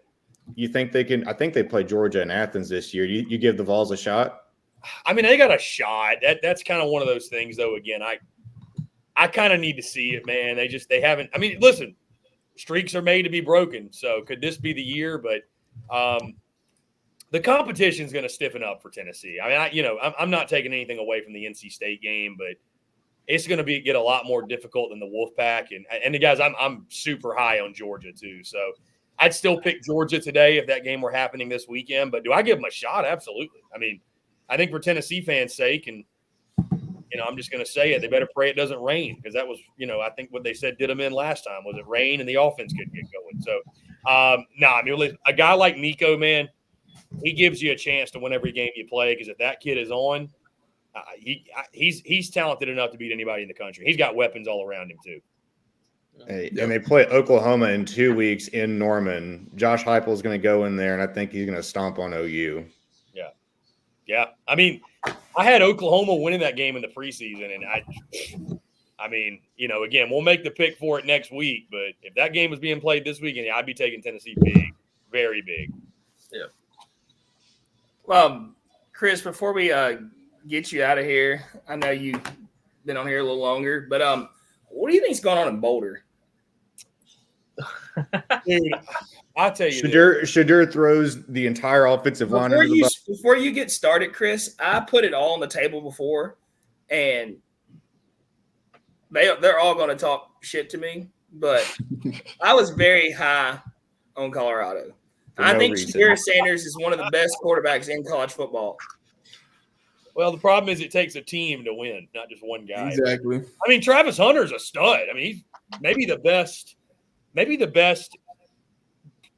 you think they can? I think they play Georgia and Athens this year. You give the Vols a shot? They got a shot. That's kind of one of those things, though. Again, I kind of need to see it, man. They haven't. Listen, streaks are made to be broken. So could this be the year? But The competition is going to stiffen up for Tennessee. I mean, I'm not taking anything away from the NC State game, but it's going to get a lot more difficult than the Wolfpack. And the guys, I'm super high on Georgia too. So I'd still pick Georgia today if that game were happening this weekend. But do I give them a shot? Absolutely. I mean, I think for Tennessee fans' sake, and I'm just going to say it, they better pray it doesn't rain, because that was, I think what they said did them in last time was it rain and the offense couldn't get going. So, I mean, a guy like Nico, man, he gives you a chance to win every game you play, because if that kid is on, he's talented enough to beat anybody in the country. He's got weapons all around him too. Hey, and they play Oklahoma in 2 weeks in Norman. Josh Heupel is going to go in there, and I think he's going to stomp on OU. Yeah. I mean, I had Oklahoma winning that game in the preseason, and I mean, again, we'll make the pick for it next week. But if that game was being played this weekend, I'd be taking Tennessee big, very big. Yeah. Chris, before we get you out of here, I know you've been on here a little longer, but what do you think's going on in Boulder? Dude, I'll tell you, Shadur throws the entire offensive line under the bus. Before you get started, Chris, I put it all on the table before, and they're all going to talk shit to me, but I was very high on Colorado. I think Shadur Sanders is one of the best quarterbacks in college football. Well, the problem is it takes a team to win, not just one guy. Exactly. I mean, Travis Hunter's a stud. I mean, he's maybe the best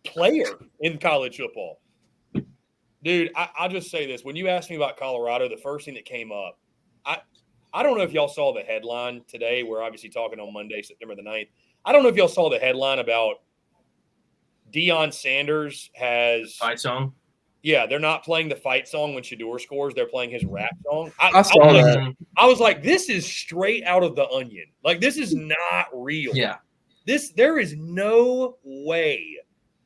player in college football. Dude, I'll just say this. When you asked me about Colorado, the first thing that came up, I don't know if y'all saw the headline today. We're obviously talking on Monday, September the 9th. I don't know if y'all saw the headline about Deion Sanders has – Fight song? Yeah, they're not playing the fight song when Shadur scores. They're playing his rap song. I saw that. I was like, this is straight out of The Onion. Like, this is not real. Yeah. There is no way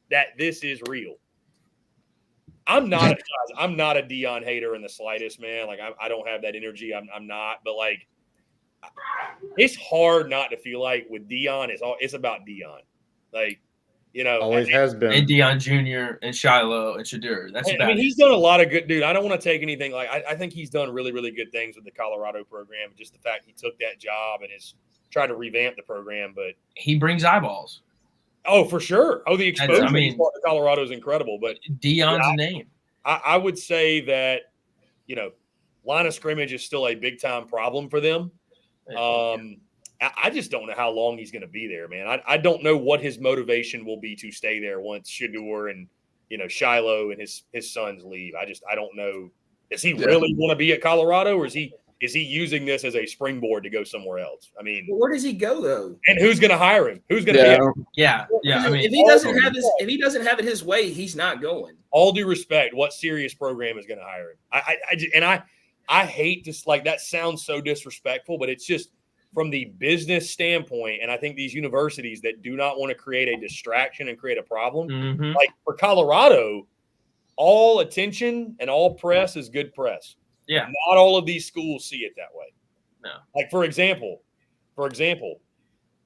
that this is real. I'm not a Deion hater in the slightest, man. Like, I don't have that energy. I'm not. But, like, it's hard not to feel like with Deion, it's about Deion. Like, always has been. And Deion Jr. and Shiloh and Shadur. I mean, he's done a lot of good, dude. I don't want to take anything. Like, I think he's done really, really good things with the Colorado program. Just the fact he took that job and is trying to revamp the program. But he brings eyeballs. Oh, for sure. Oh, the exposure to Colorado is incredible. But Deion's name. I would say that, line of scrimmage is still a big time problem for them. I just don't know how long he's going to be there, man. I don't know what his motivation will be to stay there once Shadur and, Shiloh and his sons leave. I don't know. Does he really want to be at Colorado, or is he using this as a springboard to go somewhere else? I mean, where does he go though? And who's going to hire him? Who's going to be? Yeah. I mean, if he doesn't have it his way, he's not going. All due respect, what serious program is going to hire him? I hate this. Like, that sounds so disrespectful, but it's just from the business standpoint. And I think these universities that do not want to create a distraction and create a problem, like for Colorado, all attention and all press is good press. Yeah. Not all of these schools see it that way. No. Like, for example,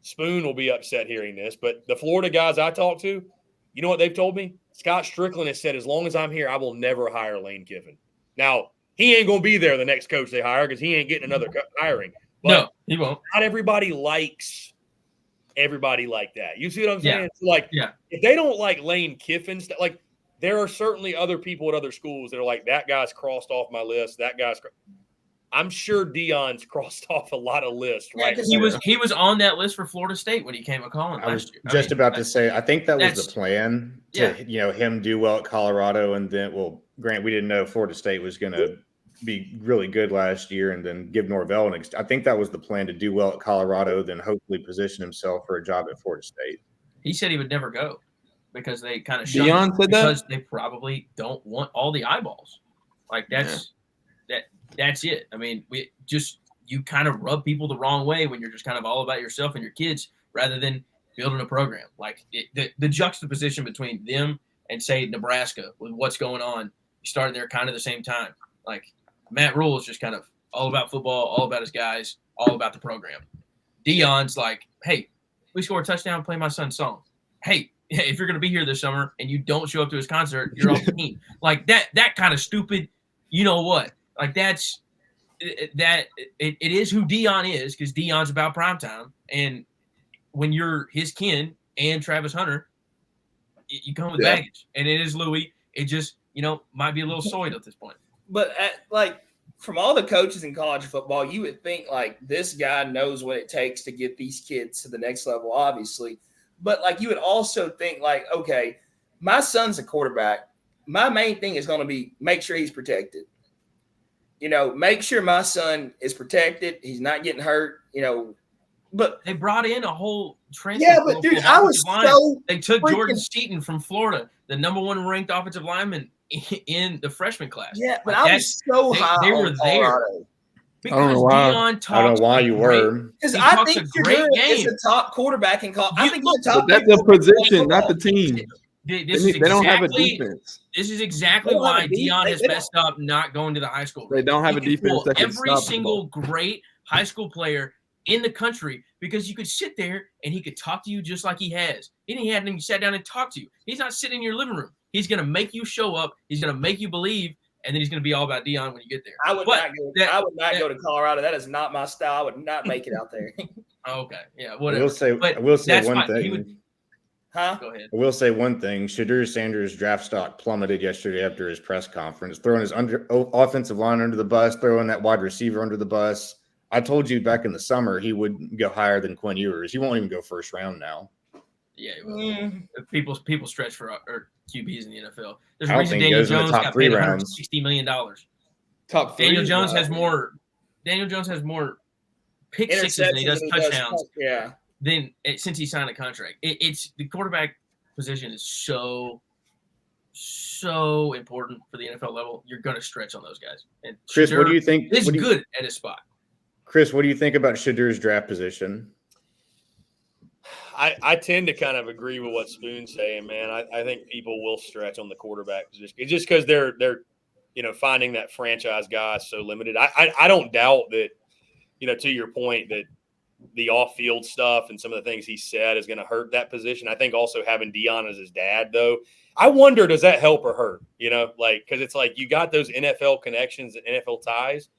Spoon will be upset hearing this, but the Florida guys I talked to, you know what they've told me? Scott Strickland has said, as long as I'm here, I will never hire Lane Kiffin. Now, he ain't going to be there the next coach they hire, because he ain't getting another hiring. But no, he won't. Not everybody likes everybody like that. You see what I'm saying? Yeah. So if they don't like Lane Kiffin, like, there are certainly other people at other schools that are like, that guy's crossed off my list. I'm sure Deion's crossed off a lot of lists, right? He was on that list for Florida State when he came a calling. I was just about to say, I think that was the plan to, him do well at Colorado, and then, Grant, we didn't know Florida State was going to be really good last year, and then give Norvell I think that was the plan, to do well at Colorado, then hopefully position himself for a job at Florida State. He said he would never go because they kind of Deion said because they probably don't want all the eyeballs. Like, that's it. I mean, you kind of rub people the wrong way when you're just kind of all about yourself and your kids rather than building a program. Like, the juxtaposition between them and, say, Nebraska with what's going on, you started there kind of the same time. Like, Matt Rule is just kind of all about football, all about his guys, all about the program. Deion's like, hey, we score a touchdown, play my son's song. Hey, if you're going to be here this summer and you don't show up to his concert, you're off the team. Like that kind of stupid, you know what? Like it is who Dion is, because Dion's about primetime. And when you're his kin and Travis Hunter, you come with baggage. And it is Louis. It just, might be a little soiled at this point. But from all the coaches in college football, you would think like this guy knows what it takes to get these kids to the next level, obviously. But like you would also think like, okay, my son's a quarterback. My main thing is going to be make sure he's protected. Make sure my son is protected. He's not getting hurt. But they brought in a whole transfer. Yeah, but dude, I was so they took Jordan Seaton from Florida, the #1 ranked offensive lineman in the freshman class. Yeah, but I was so high. They were there. Because I don't know why. Dion talks I don't know why you were. Because I think Shadur is a top quarterback in college. I think he's a top. That's the position, not the team. They don't have a defense. This is exactly why Dion has messed up not going to the high school. They don't have a defense that can every stop single great high school player in the country, because you could sit there and he could talk to you just like he has. He hadn't even sat down and talked to you. He's not sitting in your living room. He's going to make you show up. He's going to make you believe, and then he's going to be all about Dion when you get there. I would not go to Colorado. That is not my style. I would not make it out there. Okay, yeah, whatever. I will say one thing. Go ahead. I will say one thing. Shadur Sanders' draft stock plummeted yesterday after his press conference, throwing his offensive line under the bus, throwing that wide receiver under the bus. I told you back in the summer he would go higher than Quinn Ewers. He won't even go first round now. Yeah, people stretch for QBs in the NFL. There's I a don't reason think he Daniel goes in the Jones top got 3 paid rounds. $160 million. Top 3. Daniel Jones has more pick sixes than he does touchdowns. Yeah. Since he signed a contract, it's the quarterback position is so important for the NFL level. You're going to stretch on those guys. And Chris, what do you think? Is good at his spot. Chris, what do you think about Shadur's draft position? I tend to kind of agree with what Spoon's saying, man. I think people will stretch on the quarterback position. It's just because they're finding that franchise guy is so limited. I don't doubt that, to your point, that the off-field stuff and some of the things he said is going to hurt that position. I think also having Dion as his dad, though, I wonder, does that help or hurt? Because it's like you got those NFL connections and NFL ties,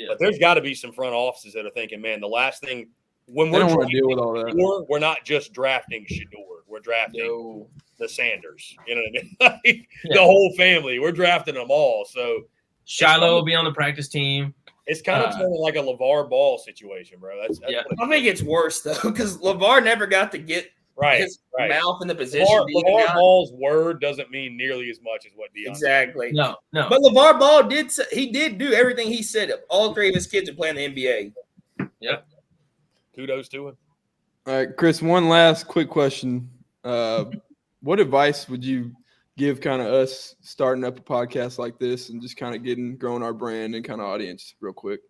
but there's got to be some front offices that are thinking, man, the last thing when we're don't deal with all that. We're not just drafting Shador, we're drafting the Sanders. You know what I mean? The whole family. We're drafting them all. So Shiloh will be on the practice team. It's kind of turning like a LeVar Ball situation, bro. That's I think it's worse though, because LeVar never got to get his mouth in the position. LeVar Ball's word doesn't mean nearly as much as what Dion. Exactly. No. But LeVar Ball did do everything he said. All 3 of his kids are playing the NBA. Yep. Kudos to him. All right, Chris, one last quick question. What advice would you give kind of us starting up a podcast like this and just kind of growing our brand and kind of audience real quick?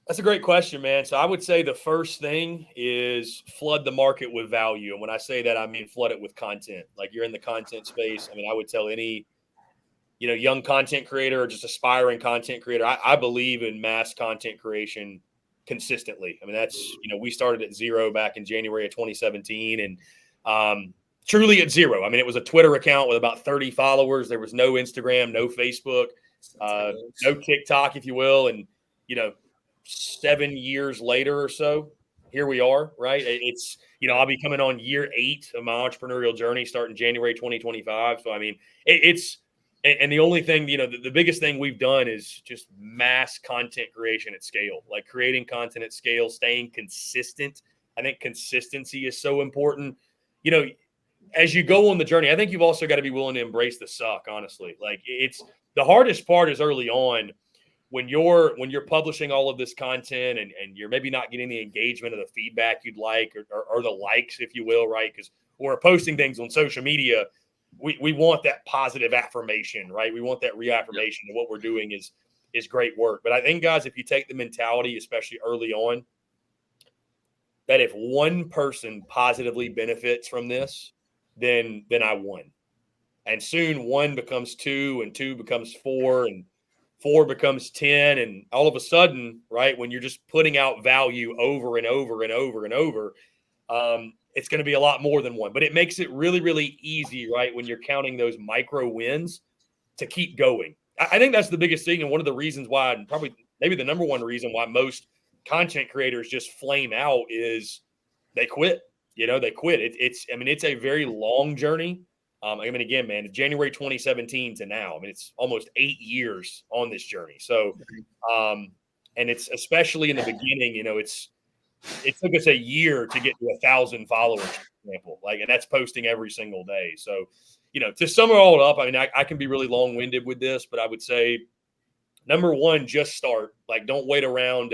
That's a great question, man. So I would say the first thing is flood the market with value. And when I say that, I mean flood it with content. Like you're in the content space. I mean, I would tell any, young content creator or just aspiring content creator, I believe in mass content creation consistently. I mean, that's, we started at 0 back in January of 2017 and truly at 0. I mean, it was a Twitter account with about 30 followers. There was no Instagram, no Facebook, no TikTok, if you will. And, 7 years later or so, here we are, right? It's, I'll be coming on year 8 of my entrepreneurial journey starting January 2025. So, I mean, and the only thing, the biggest thing we've done is just mass content creation at scale, like creating content at scale, staying consistent. I think consistency is so important. As you go on the journey, I think you've also got to be willing to embrace the suck, honestly. Like it's the hardest part is early on when you're publishing all of this content and you're maybe not getting the engagement or the feedback you'd like or the likes, if you will, right? Because when we're posting things on social media, we want that positive affirmation, right? We want that reaffirmation that what we're doing is great work. But I think, guys, if you take the mentality, especially early on, that if one person positively benefits from this, then I won. And soon 1 becomes 2 and 2 becomes 4 and 4 becomes 10. And all of a sudden, right, when you're just putting out value over and over and over and over, it's going to be a lot more than one. But it makes it really, really easy, right, when you're counting those micro wins to keep going. I think that's the biggest thing, and one of the reasons why, and probably maybe the number one reason why most content creators just flame out is they quit. They quit. It's a very long journey. Again, man, January 2017 to now, it's almost 8 years on this journey. So, and it's especially in the beginning, it took us a year to get to 1,000 followers, for example, and that's posting every single day. So, to sum it all up, I can be really long-winded with this, but I would say, number one, just start. Don't wait around.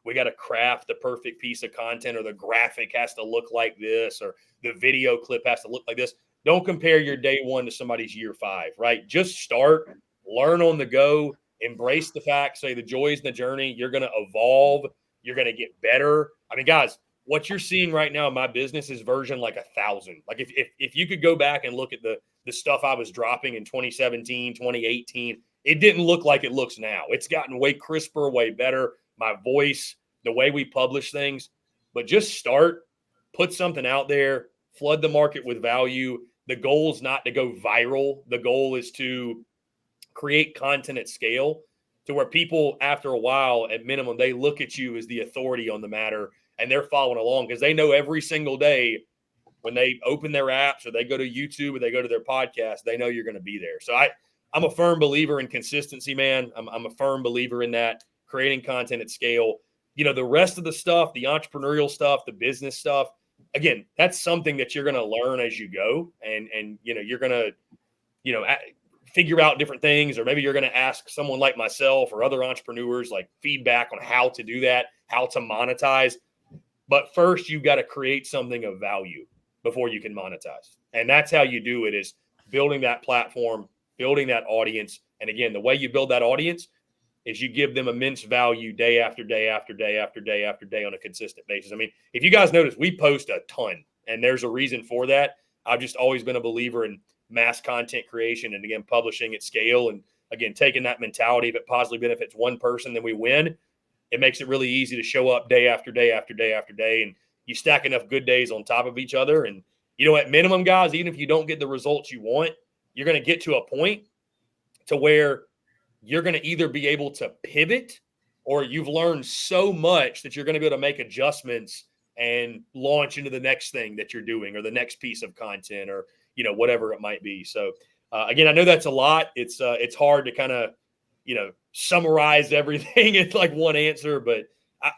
We got to craft the perfect piece of content, or the graphic has to look like this, or the video clip has to look like this. Don't compare your day one to somebody's year 5, right? Just start, learn on the go, embrace the fact, say the joys in the journey. You're going to evolve. You're going to get better. Guys, what you're seeing right now in my business is version 1,000. If you could go back and look at the stuff I was dropping in 2017, 2018, it didn't look like it looks now. It's gotten way crisper, way better. My voice, the way we publish things. But just start, put something out there, flood the market with value. The goal is not to go viral. The goal is to create content at scale to where people, after a while, at minimum, they look at you as the authority on the matter, and they're following along because they know every single day when they open their apps or they go to YouTube or they go to their podcast, they know you're going to be there. So I'm a firm believer in consistency, man. I'm a firm believer in that, creating content at scale. The rest of the stuff, the entrepreneurial stuff, the business stuff, again, that's something that you're going to learn as you go. And you're going to, figure out different things, or maybe you're going to ask someone like myself or other entrepreneurs feedback on how to do that, how to monetize. But first, you've got to create something of value before you can monetize. And that's how you do it, is building that platform, building that audience. And again, the way you build that audience is you give them immense value day after day after day after day after day on a consistent basis. If you guys notice, we post a ton, and there's a reason for that. I've just always been a believer in mass content creation, and again, publishing at scale, and again, taking that mentality. If it positively benefits one person, then we win. It makes it really easy to show up day after day after day after day, and you stack enough good days on top of each other. And at minimum, guys, even if you don't get the results you want, you're going to get to a point to where you're going to either be able to pivot, or you've learned so much that you're going to be able to make adjustments and launch into the next thing that you're doing, or the next piece of content, or whatever it might be. So again, I know that's a lot. It's hard to kind of summarize everything in one answer, but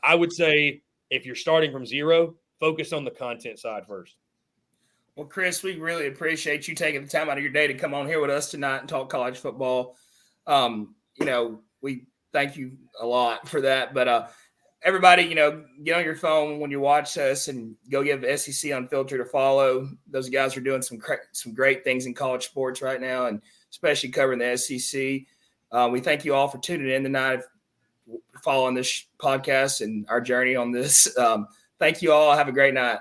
I would say, if you're starting from zero, focus on the content side first. Well, Chris, we really appreciate you taking the time out of your day to come on here with us tonight and talk college football. We thank you a lot for that. But everybody, get on your phone when you watch us and go give SEC Unfiltered a follow. Those guys are doing some great things in college sports right now, and especially covering the SEC. We thank you all for tuning in tonight, following this podcast and our journey on this. Thank you all. Have a great night.